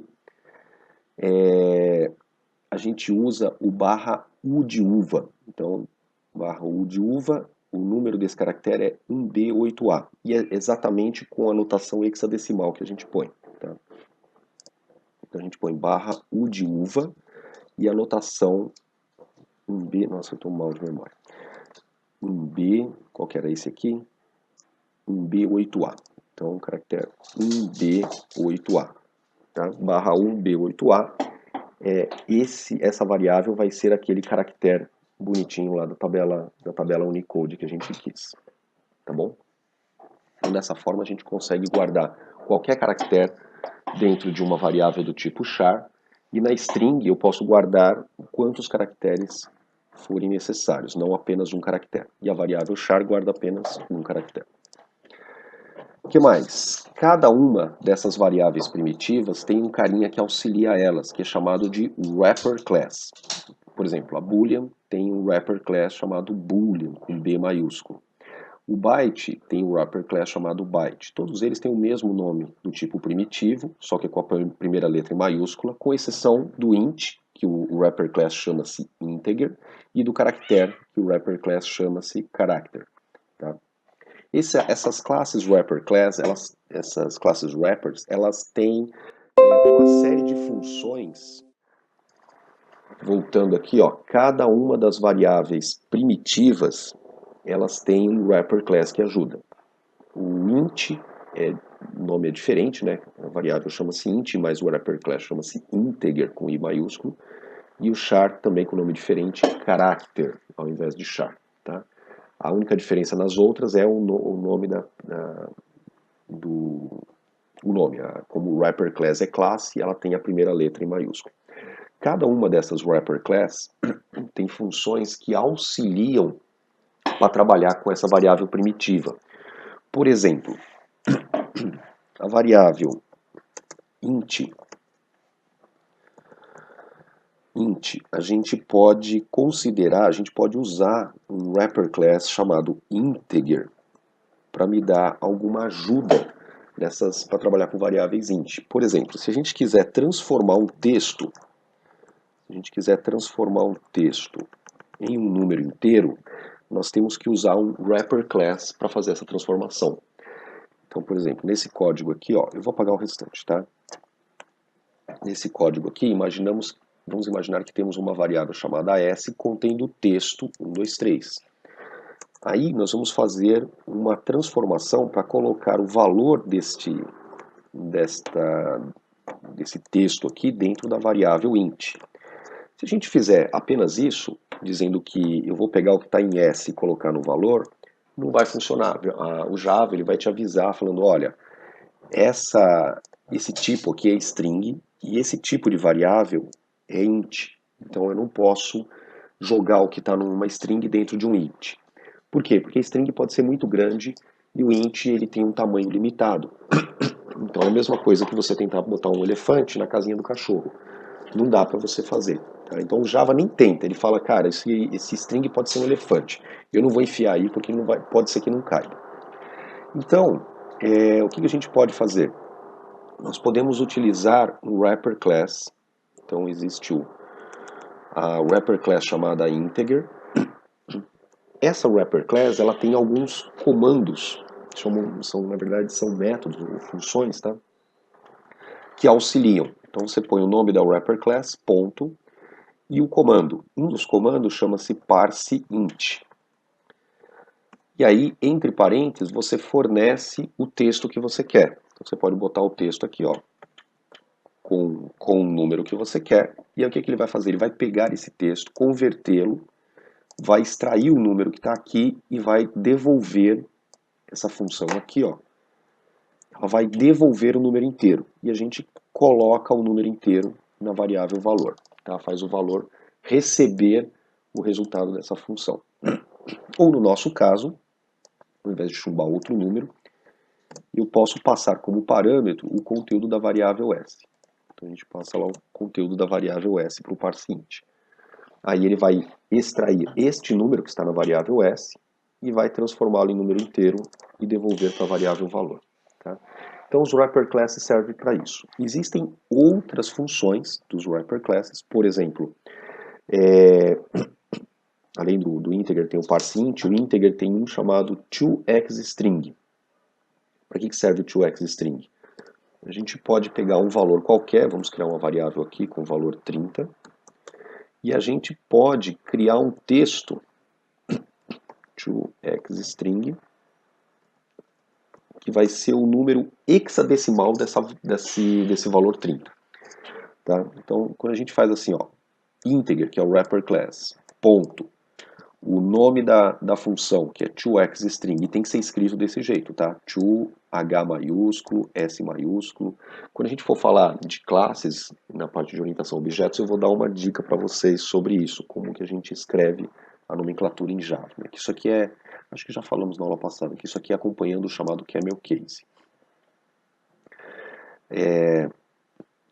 a gente usa o barra U de uva. Então, barra U de uva, o número desse caractere é 1B8A. E é exatamente com a notação hexadecimal que a gente põe. Tá? Então, a gente põe barra U de uva e a notação 1B... Nossa, eu estou mal de memória. 1B, qual que era esse aqui? 1B8A. Então, o caractere 1B8A. Tá? Barra 1B8A. Essa variável vai ser aquele caractere bonitinho lá da tabela Unicode que a gente quis. Tá bom? Então, dessa forma, a gente consegue guardar qualquer caractere dentro de uma variável do tipo char. E na string eu posso guardar quantos caracteres forem necessários, não apenas um caractere. E a variável char guarda apenas um caractere. O que mais? Cada uma dessas variáveis primitivas tem um carinha que auxilia elas, que é chamado de wrapper class. Por exemplo, a boolean tem um wrapper class chamado boolean, com B maiúsculo. O byte tem um wrapper class chamado byte. Todos eles têm o mesmo nome do tipo primitivo, só que com a primeira letra em maiúscula, com exceção do int, que o wrapper class chama-se integer, e do caractere, que o wrapper class chama-se character. Tá? Essas classes wrapper class, essas classes wrappers, elas têm uma série de funções. Voltando aqui, ó, cada uma das variáveis primitivas, elas têm um wrapper class que ajuda. O int, o nome é diferente, né? A variável chama-se int, mas o wrapper class chama-se integer com i maiúsculo. E o char também com nome diferente, character, ao invés de char, tá? A única diferença nas outras é o nome como o wrapper class é classe, ela tem a primeira letra em maiúsculo. Cada uma dessas wrapper class tem funções que auxiliam para trabalhar com essa variável primitiva. Por exemplo, a variável int, a gente pode considerar, a gente pode usar um wrapper class chamado integer para me dar alguma ajuda para trabalhar com variáveis int. Por exemplo, se a gente quiser transformar um texto, em um número inteiro, nós temos que usar um wrapper class para fazer essa transformação. Então, por exemplo, nesse código aqui, ó, eu vou apagar o restante, tá? Nesse código aqui, vamos imaginar que temos uma variável chamada s contendo o texto 1, 2, 3. Aí nós vamos fazer uma transformação para colocar o valor desse texto aqui dentro da variável int. Se a gente fizer apenas isso, dizendo que eu vou pegar o que está em S e colocar no valor, não vai funcionar. O Java ele vai te avisar falando, olha, esse tipo aqui é string e esse tipo de variável é int. Então eu não posso jogar o que está numa string dentro de um int. Por quê? Porque a string pode ser muito grande e o int ele tem um tamanho limitado. Então é a mesma coisa que você tentar botar um elefante na casinha do cachorro. Não dá para você fazer. Tá? Então o Java nem tenta, ele fala, cara, esse string pode ser um elefante. Eu não vou enfiar aí porque pode ser que não caiba. Então, o que a gente pode fazer? Nós podemos utilizar um wrapper class. Então existe a wrapper class chamada integer. Essa wrapper class ela tem alguns comandos, na verdade são métodos ou funções, tá? Que auxiliam. Então você põe o nome da wrapper class, ponto, e o comando. Um dos comandos chama-se parseInt. E aí, entre parênteses, você fornece o texto que você quer. Então você pode botar o texto aqui, ó, com o número que você quer. E aí o que ele vai fazer? Ele vai pegar esse texto, convertê-lo, vai extrair o número que está aqui e vai devolver essa função aqui, ó. Ela vai devolver o número inteiro. E a gente coloca o número inteiro na variável valor. Tá? Faz o valor receber o resultado dessa função. Ou no nosso caso, ao invés de chumbar outro número, eu posso passar como parâmetro o conteúdo da variável s. Então a gente passa lá o conteúdo da variável s para o parseInt. Aí ele vai extrair este número que está na variável s e vai transformá-lo em número inteiro e devolver para a variável valor. Tá? Então os wrapper classes servem para isso. Existem outras funções dos wrapper classes, por exemplo, além do integer tem o parseInt, o integer tem um chamado toXstring. Para que serve o toXstring? A gente pode pegar um valor qualquer, vamos criar uma variável aqui com o valor 30, e a gente pode criar um texto toXstring que vai ser o número hexadecimal desse valor 30. Tá? Então, quando a gente faz assim, ó, integer, que é o wrapper class, ponto, o nome da função, que é toXstring, e tem que ser escrito desse jeito, tá? To, H maiúsculo, S maiúsculo. Quando a gente for falar de classes, na parte de orientação a objetos, eu vou dar uma dica para vocês sobre isso, como que a gente escreve a nomenclatura em Java. Né? Que isso aqui acho que já falamos na aula passada, que isso aqui é acompanhando o chamado camel case.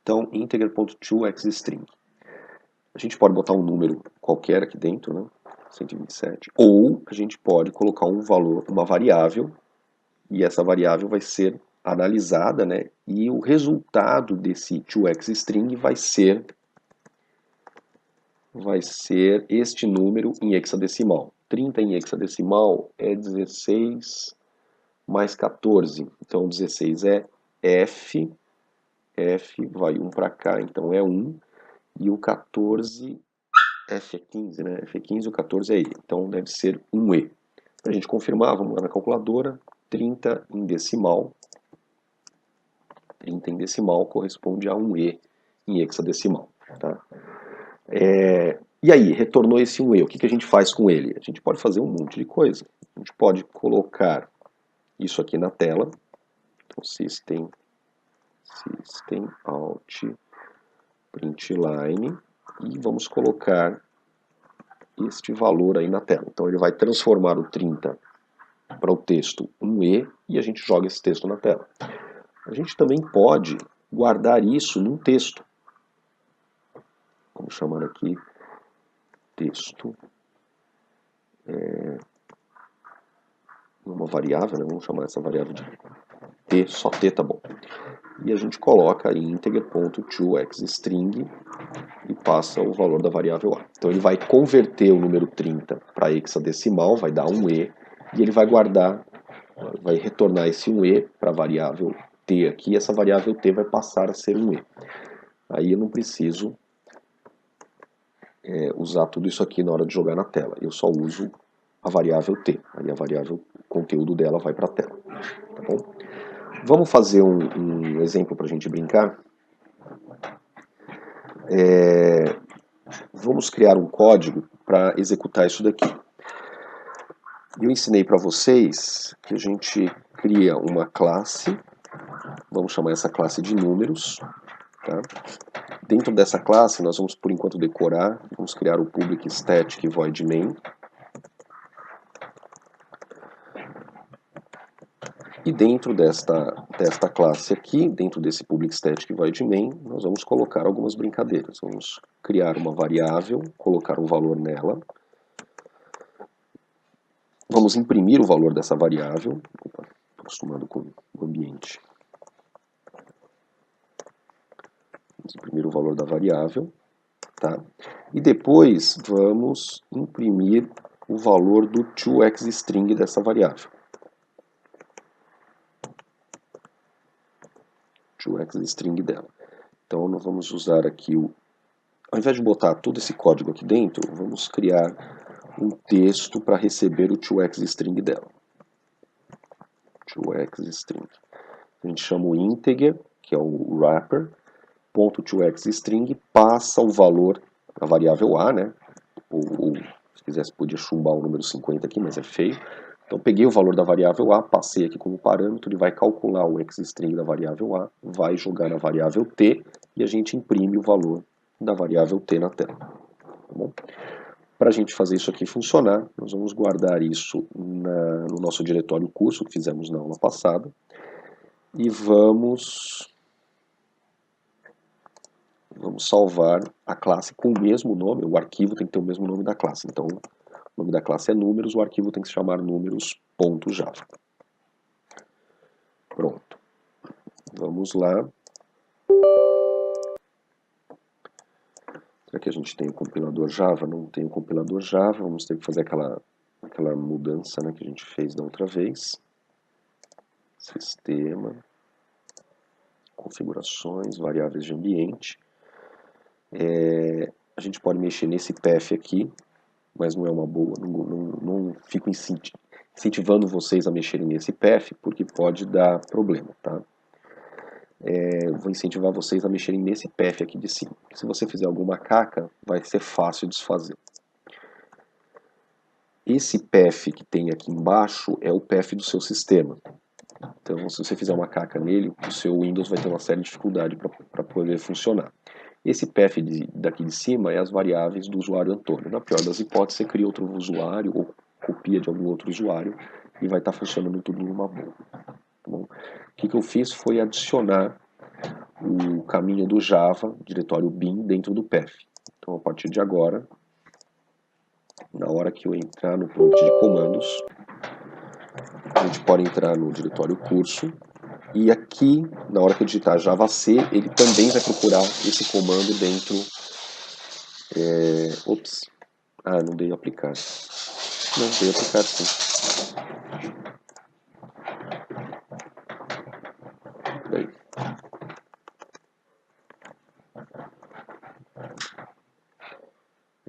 Então, integer.toXstring. A gente pode botar um número qualquer aqui dentro, né? 127. Ou a gente pode colocar um valor, uma variável, e essa variável vai ser analisada, né? E o resultado desse toXstring vai ser este número em hexadecimal. 30 em hexadecimal é 16 mais 14. Então 16 é F vai 1 para cá, então é 1. E o 14, F é 15, né? F é 15 e o 14 é E. Então deve ser 1E. Para a gente confirmar, vamos lá na calculadora. 30 em decimal. 30 em decimal corresponde a 1E em hexadecimal. Tá? E aí, retornou esse 1E, o que a gente faz com ele? A gente pode fazer um monte de coisa. A gente pode colocar isso aqui na tela. Então, system out println, e vamos colocar este valor aí na tela. Então ele vai transformar o 30 para o texto 1E e a gente joga esse texto na tela. A gente também pode guardar isso num texto. Vamos chamar aqui texto, uma variável, né? Vamos chamar essa variável de t, só t tá bom. E a gente coloca em integer.toXstring e passa o valor da variável a. Então ele vai converter o número 30 para hexadecimal, vai dar 1E, e ele vai guardar, vai retornar esse 1E para a variável t aqui, e essa variável t vai passar a ser 1E. Aí eu não preciso usar tudo isso aqui na hora de jogar na tela, eu só uso a variável t, aí a variável, o conteúdo dela vai para a tela. Tá bom? Vamos fazer um exemplo para a gente brincar. Vamos criar um código para executar isso daqui. Eu ensinei para vocês que a gente cria uma classe, vamos chamar essa classe de números. Tá? Dentro dessa classe nós vamos por enquanto decorar, vamos criar o public static void main. E dentro desta classe aqui, dentro desse public static void main, nós vamos colocar algumas brincadeiras. Vamos criar uma variável, colocar um valor nela. Vamos imprimir o valor dessa variável. Opa, estou acostumado com o ambiente. Vamos imprimir o valor da variável. Tá? E depois vamos imprimir o valor do toXstring dessa variável. toXstring dela. Então nós vamos usar aqui ao invés de botar todo esse código aqui dentro, vamos criar um texto para receber o toXstring dela. toXstring. A gente chama o integer, que é o wrapper, .toXstring, passa o valor da variável a, né? Ou se quisesse podia chumbar o número 50 aqui, mas é feio. Então peguei o valor da variável a, passei aqui como parâmetro, ele vai calcular o xstring da variável a, vai jogar na variável t e a gente imprime o valor da variável t na tela. Tá bom? Para a gente fazer isso aqui funcionar, nós vamos guardar isso no nosso diretório curso que fizemos na aula passada e vamos salvar a classe com o mesmo nome, o arquivo tem que ter o mesmo nome da classe. Então, o nome da classe é números, o arquivo tem que se chamar números.java. Pronto. Vamos lá. Será que a gente tem o compilador Java? Não tem o compilador Java, vamos ter que fazer aquela mudança, né, que a gente fez da outra vez. Sistema, configurações, variáveis de ambiente. A gente pode mexer nesse path aqui, mas não é uma boa, não fico incentivando vocês a mexerem nesse path, porque pode dar problema, tá? Vou incentivar vocês a mexerem nesse path aqui de cima. Se você fizer alguma caca, vai ser fácil desfazer. Esse path que tem aqui embaixo é o path do seu sistema. Então, se você fizer uma caca nele, o seu Windows vai ter uma séria dificuldade para poder funcionar. Esse path daqui de cima é as variáveis do usuário Antônio. Na pior das hipóteses, você cria outro usuário ou copia de algum outro usuário e vai estar funcionando tudo numa boa. Tá bom? O que eu fiz foi adicionar o caminho do Java, diretório bin, dentro do path. Então, a partir de agora, na hora que eu entrar no prompt de comandos, a gente pode entrar no diretório curso, e aqui, na hora que eu digitar javac, ele também vai procurar esse comando dentro... Ops, não dei aplicar. Não, dei aplicar sim. Peraí.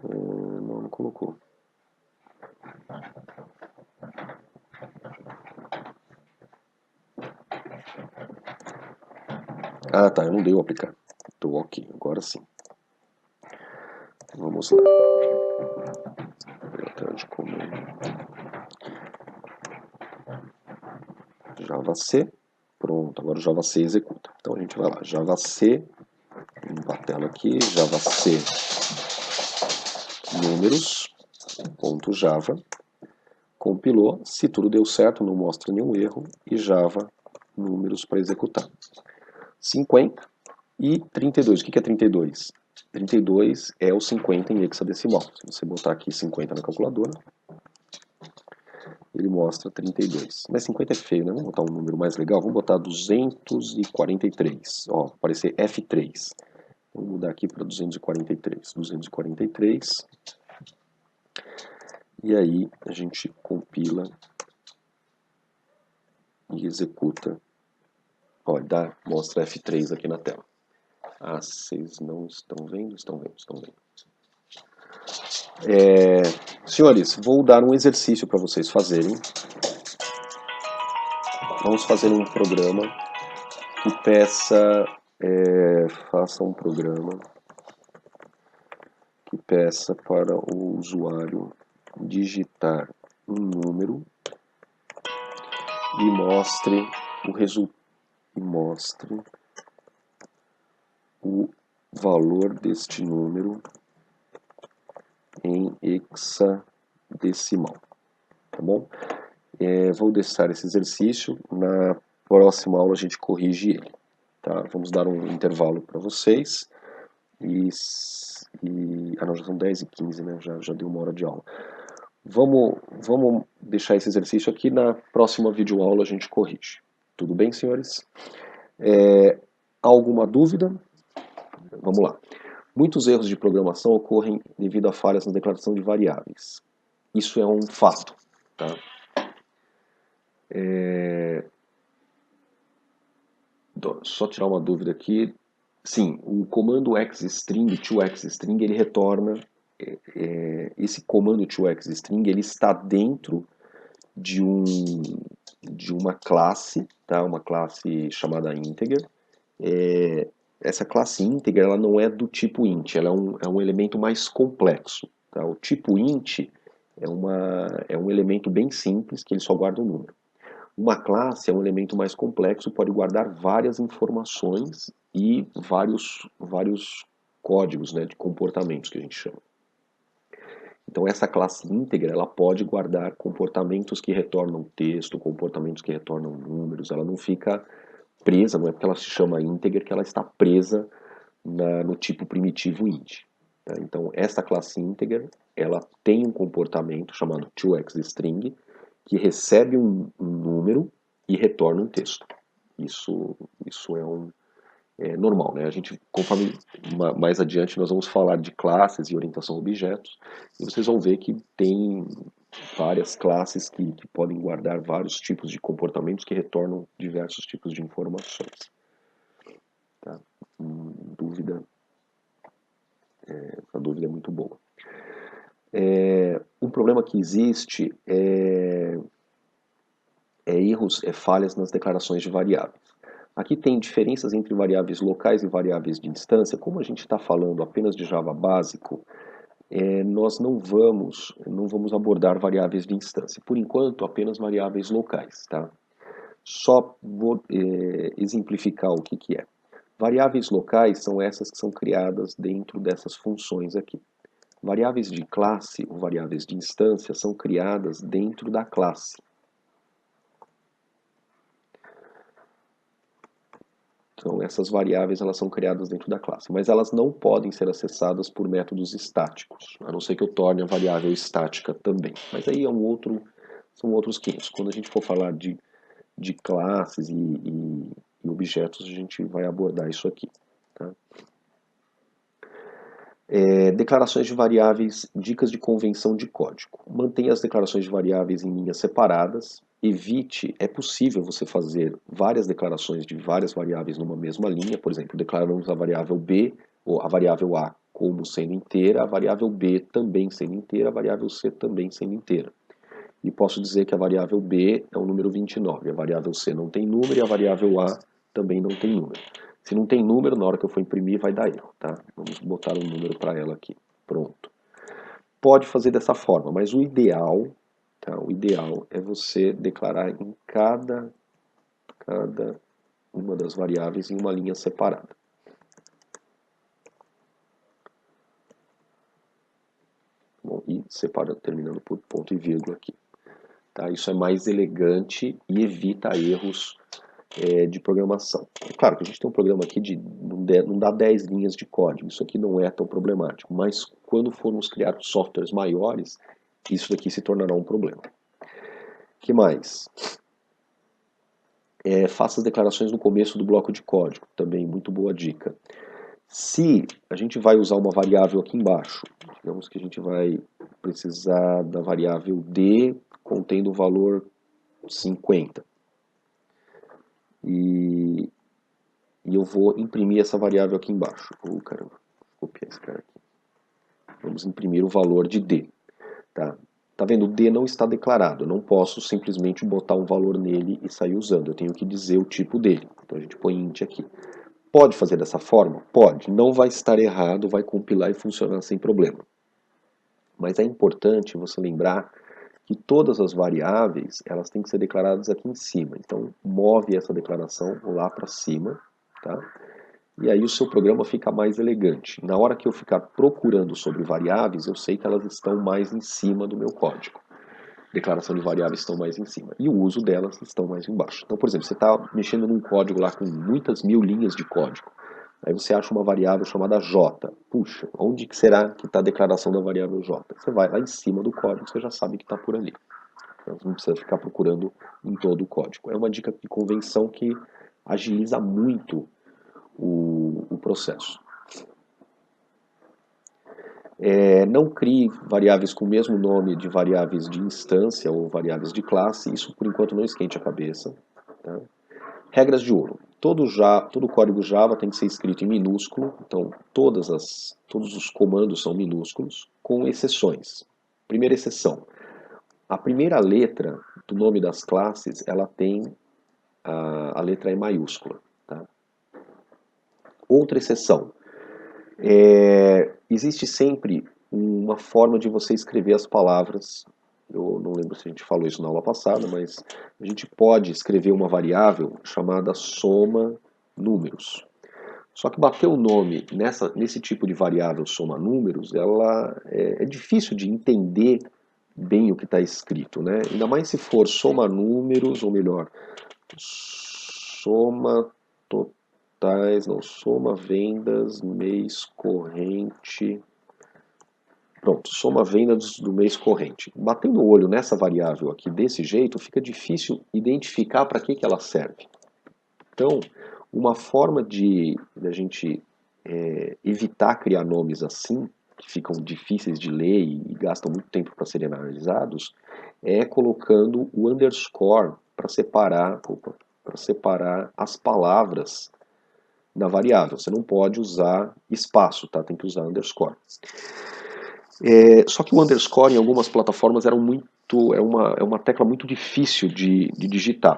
Não colocou. Ah, tá, eu não dei o aplicar. Tô ok, agora sim. Vamos Vamos lá. Tela de comando. Java C. Pronto, agora o Java C executa. Então a gente vai lá, Java C, limpar a tela aqui, Java C números, ponto Java, compilou, se tudo deu certo, não mostra nenhum erro, e Java números para executar. 50 e 32. O que é 32? 32 é o 50 em hexadecimal. Se você botar aqui 50 na calculadora, ele mostra 32. Mas 50 é feio, né? Vamos botar um número mais legal. Vamos botar 243. Ó, aparecer F3. Vamos mudar aqui para 243. 243. E aí a gente compila e executa. Olha, mostra F3 aqui na tela. Ah, vocês não estão vendo? Estão vendo, estão vendo. Senhores, vou dar um exercício para vocês fazerem. Vamos fazer um programa que peça... faça um programa que peça para o usuário digitar um número e mostre o resultado. Mostre o valor deste número em hexadecimal, tá bom? Vou deixar esse exercício, na próxima aula a gente corrige ele, tá? Vamos dar um intervalo para vocês, não, já são 10h15, né? Já deu uma hora de aula. Vamos deixar esse exercício aqui, na próxima videoaula a gente corrige. Tudo bem, senhores? Alguma dúvida? Vamos lá. Muitos erros de programação ocorrem devido a falhas na declaração de variáveis. Isso é um fato, tá? Só tirar uma dúvida aqui. Sim, o comando xstring, toXstring, ele retorna... esse comando toXstring, ele está dentro de uma classe, tá? Uma classe chamada integer. Essa classe integer, ela não é do tipo int, ela é um elemento mais complexo, tá? O tipo int é um elemento bem simples, que ele só guarda um número. Uma classe é um elemento mais complexo, pode guardar várias informações e vários códigos, né, de comportamentos, que a gente chama. Então essa classe íntegra, ela pode guardar comportamentos que retornam texto, comportamentos que retornam números, ela não fica presa, não é porque ela se chama integer que ela está presa no tipo primitivo int. Tá? Então essa classe integer, ela tem um comportamento chamado toXstring, que recebe um número e retorna um texto. Isso é normal, né? A gente, conforme mais adiante, nós vamos falar de classes e orientação a objetos, e vocês vão ver que tem várias classes que podem guardar vários tipos de comportamentos que retornam diversos tipos de informações. Tá? Essa dúvida é muito boa. Um problema que existe é falhas nas declarações de variáveis. Aqui tem diferenças entre variáveis locais e variáveis de instância. Como a gente está falando apenas de Java básico, nós não vamos abordar variáveis de instância. Por enquanto, apenas variáveis locais. Tá? Só vou exemplificar o que é. Variáveis locais são essas que são criadas dentro dessas funções aqui. Variáveis de classe ou variáveis de instância são criadas dentro da classe. Então, essas variáveis elas são criadas dentro da classe, mas elas não podem ser acessadas por métodos estáticos, a não ser que eu torne a variável estática também. Mas aí são outros 500. Quando a gente for falar de classes e objetos, a gente vai abordar isso aqui. Tá? Declarações de variáveis, dicas de convenção de código. Mantenha as declarações de variáveis em linhas separadas. É possível você fazer várias declarações de várias variáveis numa mesma linha. Por exemplo, declaramos a variável B, ou a variável A como sendo inteira, a variável B também sendo inteira, a variável C também sendo inteira. E posso dizer que a variável B é o número 29, a variável C não tem número e a variável A também não tem número. Se não tem número, na hora que eu for imprimir vai dar erro, tá? Vamos botar um número para ela aqui. Pronto. pode fazer dessa forma, mas o ideal, tá? O ideal é você declarar em cada uma das variáveis em uma linha separada. Bom, e separando, terminando por ponto e vírgula aqui. Tá? Isso é mais elegante e evita erros de programação. É claro que a gente tem um programa aqui de não dá 10 linhas de código, isso aqui não é tão problemático, mas quando formos criar softwares maiores, isso daqui se tornará um problema. O que mais? Faça as declarações no começo do bloco de código, também muito boa dica. Se a gente vai usar uma variável aqui embaixo, digamos que a gente vai precisar da variável D contendo o valor 50. E eu vou imprimir essa variável aqui embaixo. Caramba, vou copiar esse cara aqui. Vamos imprimir o valor de D. Tá vendo? O D não está declarado. Eu não posso simplesmente botar um valor nele e sair usando. Eu tenho que dizer o tipo dele. Então a gente põe int aqui. Pode fazer dessa forma? Pode. Não vai estar errado, vai compilar e funcionar sem problema. Mas é importante você lembrar que todas as variáveis elas têm que ser declaradas aqui em cima. Então move essa declaração lá para cima, tá? E aí o seu programa fica mais elegante. Na hora que eu ficar procurando sobre variáveis, eu sei que elas estão mais em cima do meu código. Declaração de variáveis estão mais em cima. E o uso delas estão mais embaixo. Então, por exemplo, você está mexendo num código lá com muitas mil linhas de código. Aí você acha uma variável chamada j. Puxa, onde que será que está a declaração da variável j? Você vai lá em cima do código, você já sabe que está por ali. Então, você não precisa ficar procurando em todo o código. É uma dica de convenção que agiliza muito o processo. Não crie variáveis com o mesmo nome de variáveis de instância ou variáveis de classe, isso por enquanto não esquente a cabeça. Tá? Regras de ouro. Todo código Java tem que ser escrito em minúsculo, então todos os comandos são minúsculos, com exceções. Primeira exceção, a primeira letra do nome das classes, ela tem a letra E maiúscula. Tá? Outra exceção, existe sempre uma forma de você escrever as palavras. Eu não lembro se a gente falou isso na aula passada, mas a gente pode escrever uma variável chamada soma números. Só que bater o nome nesse tipo de variável soma números, ela é difícil de entender bem o que está escrito, né? Ainda mais se for soma números, ou melhor, soma totais, não, soma vendas, mês corrente. Pronto, soma vendas do mês corrente. Batendo o olho nessa variável aqui desse jeito, fica difícil identificar para que ela serve. Então, uma forma de a gente evitar criar nomes assim, que ficam difíceis de ler e gastam muito tempo para serem analisados, é colocando o underscore para separar as palavras da variável. Você não pode usar espaço, tá? Tem que usar underscore. Só que o underscore em algumas plataformas é uma tecla muito difícil de digitar.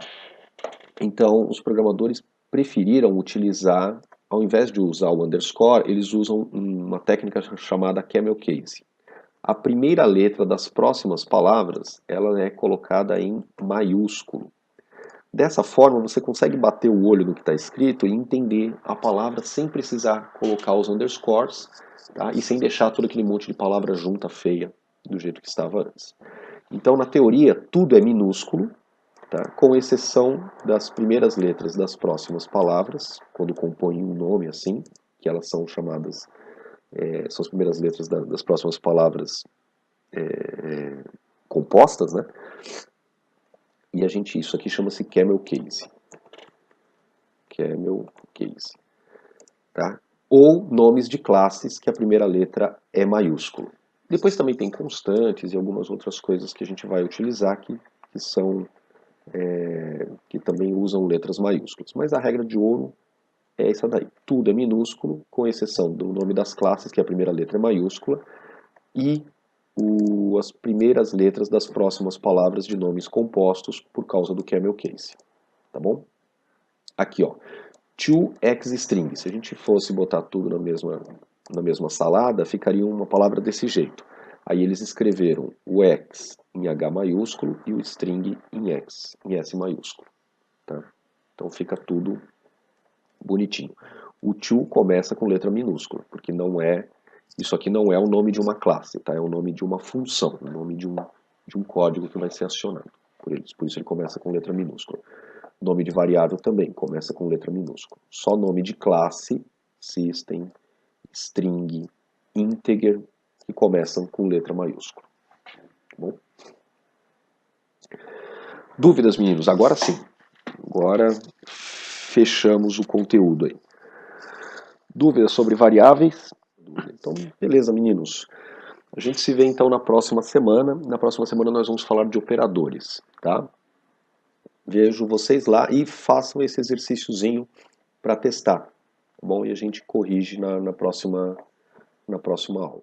Então, os programadores preferiram utilizar, ao invés de usar o underscore, eles usam uma técnica chamada camel case. A primeira letra das próximas palavras, ela é colocada em maiúsculo. Dessa forma, você consegue bater o olho no que está escrito e entender a palavra sem precisar colocar os underscores, tá? E sem deixar todo aquele monte de palavra junta, feia, do jeito que estava antes. Então, na teoria, tudo é minúsculo, tá? Com exceção das primeiras letras das próximas palavras, quando compõem um nome assim, que elas são chamadas, são as primeiras letras das próximas palavras compostas, né? E isso aqui chama-se camel case. Camel case. Tá? Ou nomes de classes que a primeira letra é maiúsculo. Depois também tem constantes e algumas outras coisas que a gente vai utilizar que também usam letras maiúsculas. Mas a regra de ouro é essa daí. Tudo é minúsculo, com exceção do nome das classes, que a primeira letra é maiúscula, e as primeiras letras das próximas palavras de nomes compostos por causa do camel case. Tá bom? Aqui, ó. ToXString. Se a gente fosse botar tudo na mesma salada, ficaria uma palavra desse jeito. Aí eles escreveram o X em H maiúsculo e o string em X, em S maiúsculo. Tá? Então fica tudo bonitinho. O to começa com letra minúscula, porque isso aqui não é o nome de uma classe, tá? É o nome de uma função, o nome de um código que vai ser acionado por eles. Por isso ele começa com letra minúscula. Nome de variável também começa com letra minúscula. Só nome de classe, system, string, integer, que começam com letra maiúscula. Tá bom? Dúvidas, meninos? Agora sim. Agora fechamos o conteúdo aí. Dúvidas sobre variáveis? Então, beleza, meninos. A gente se vê então na próxima semana. Na próxima semana nós vamos falar de operadores, tá? Vejo vocês lá e façam esse exercíciozinho para testar, tá bom? E a gente corrige na próxima aula.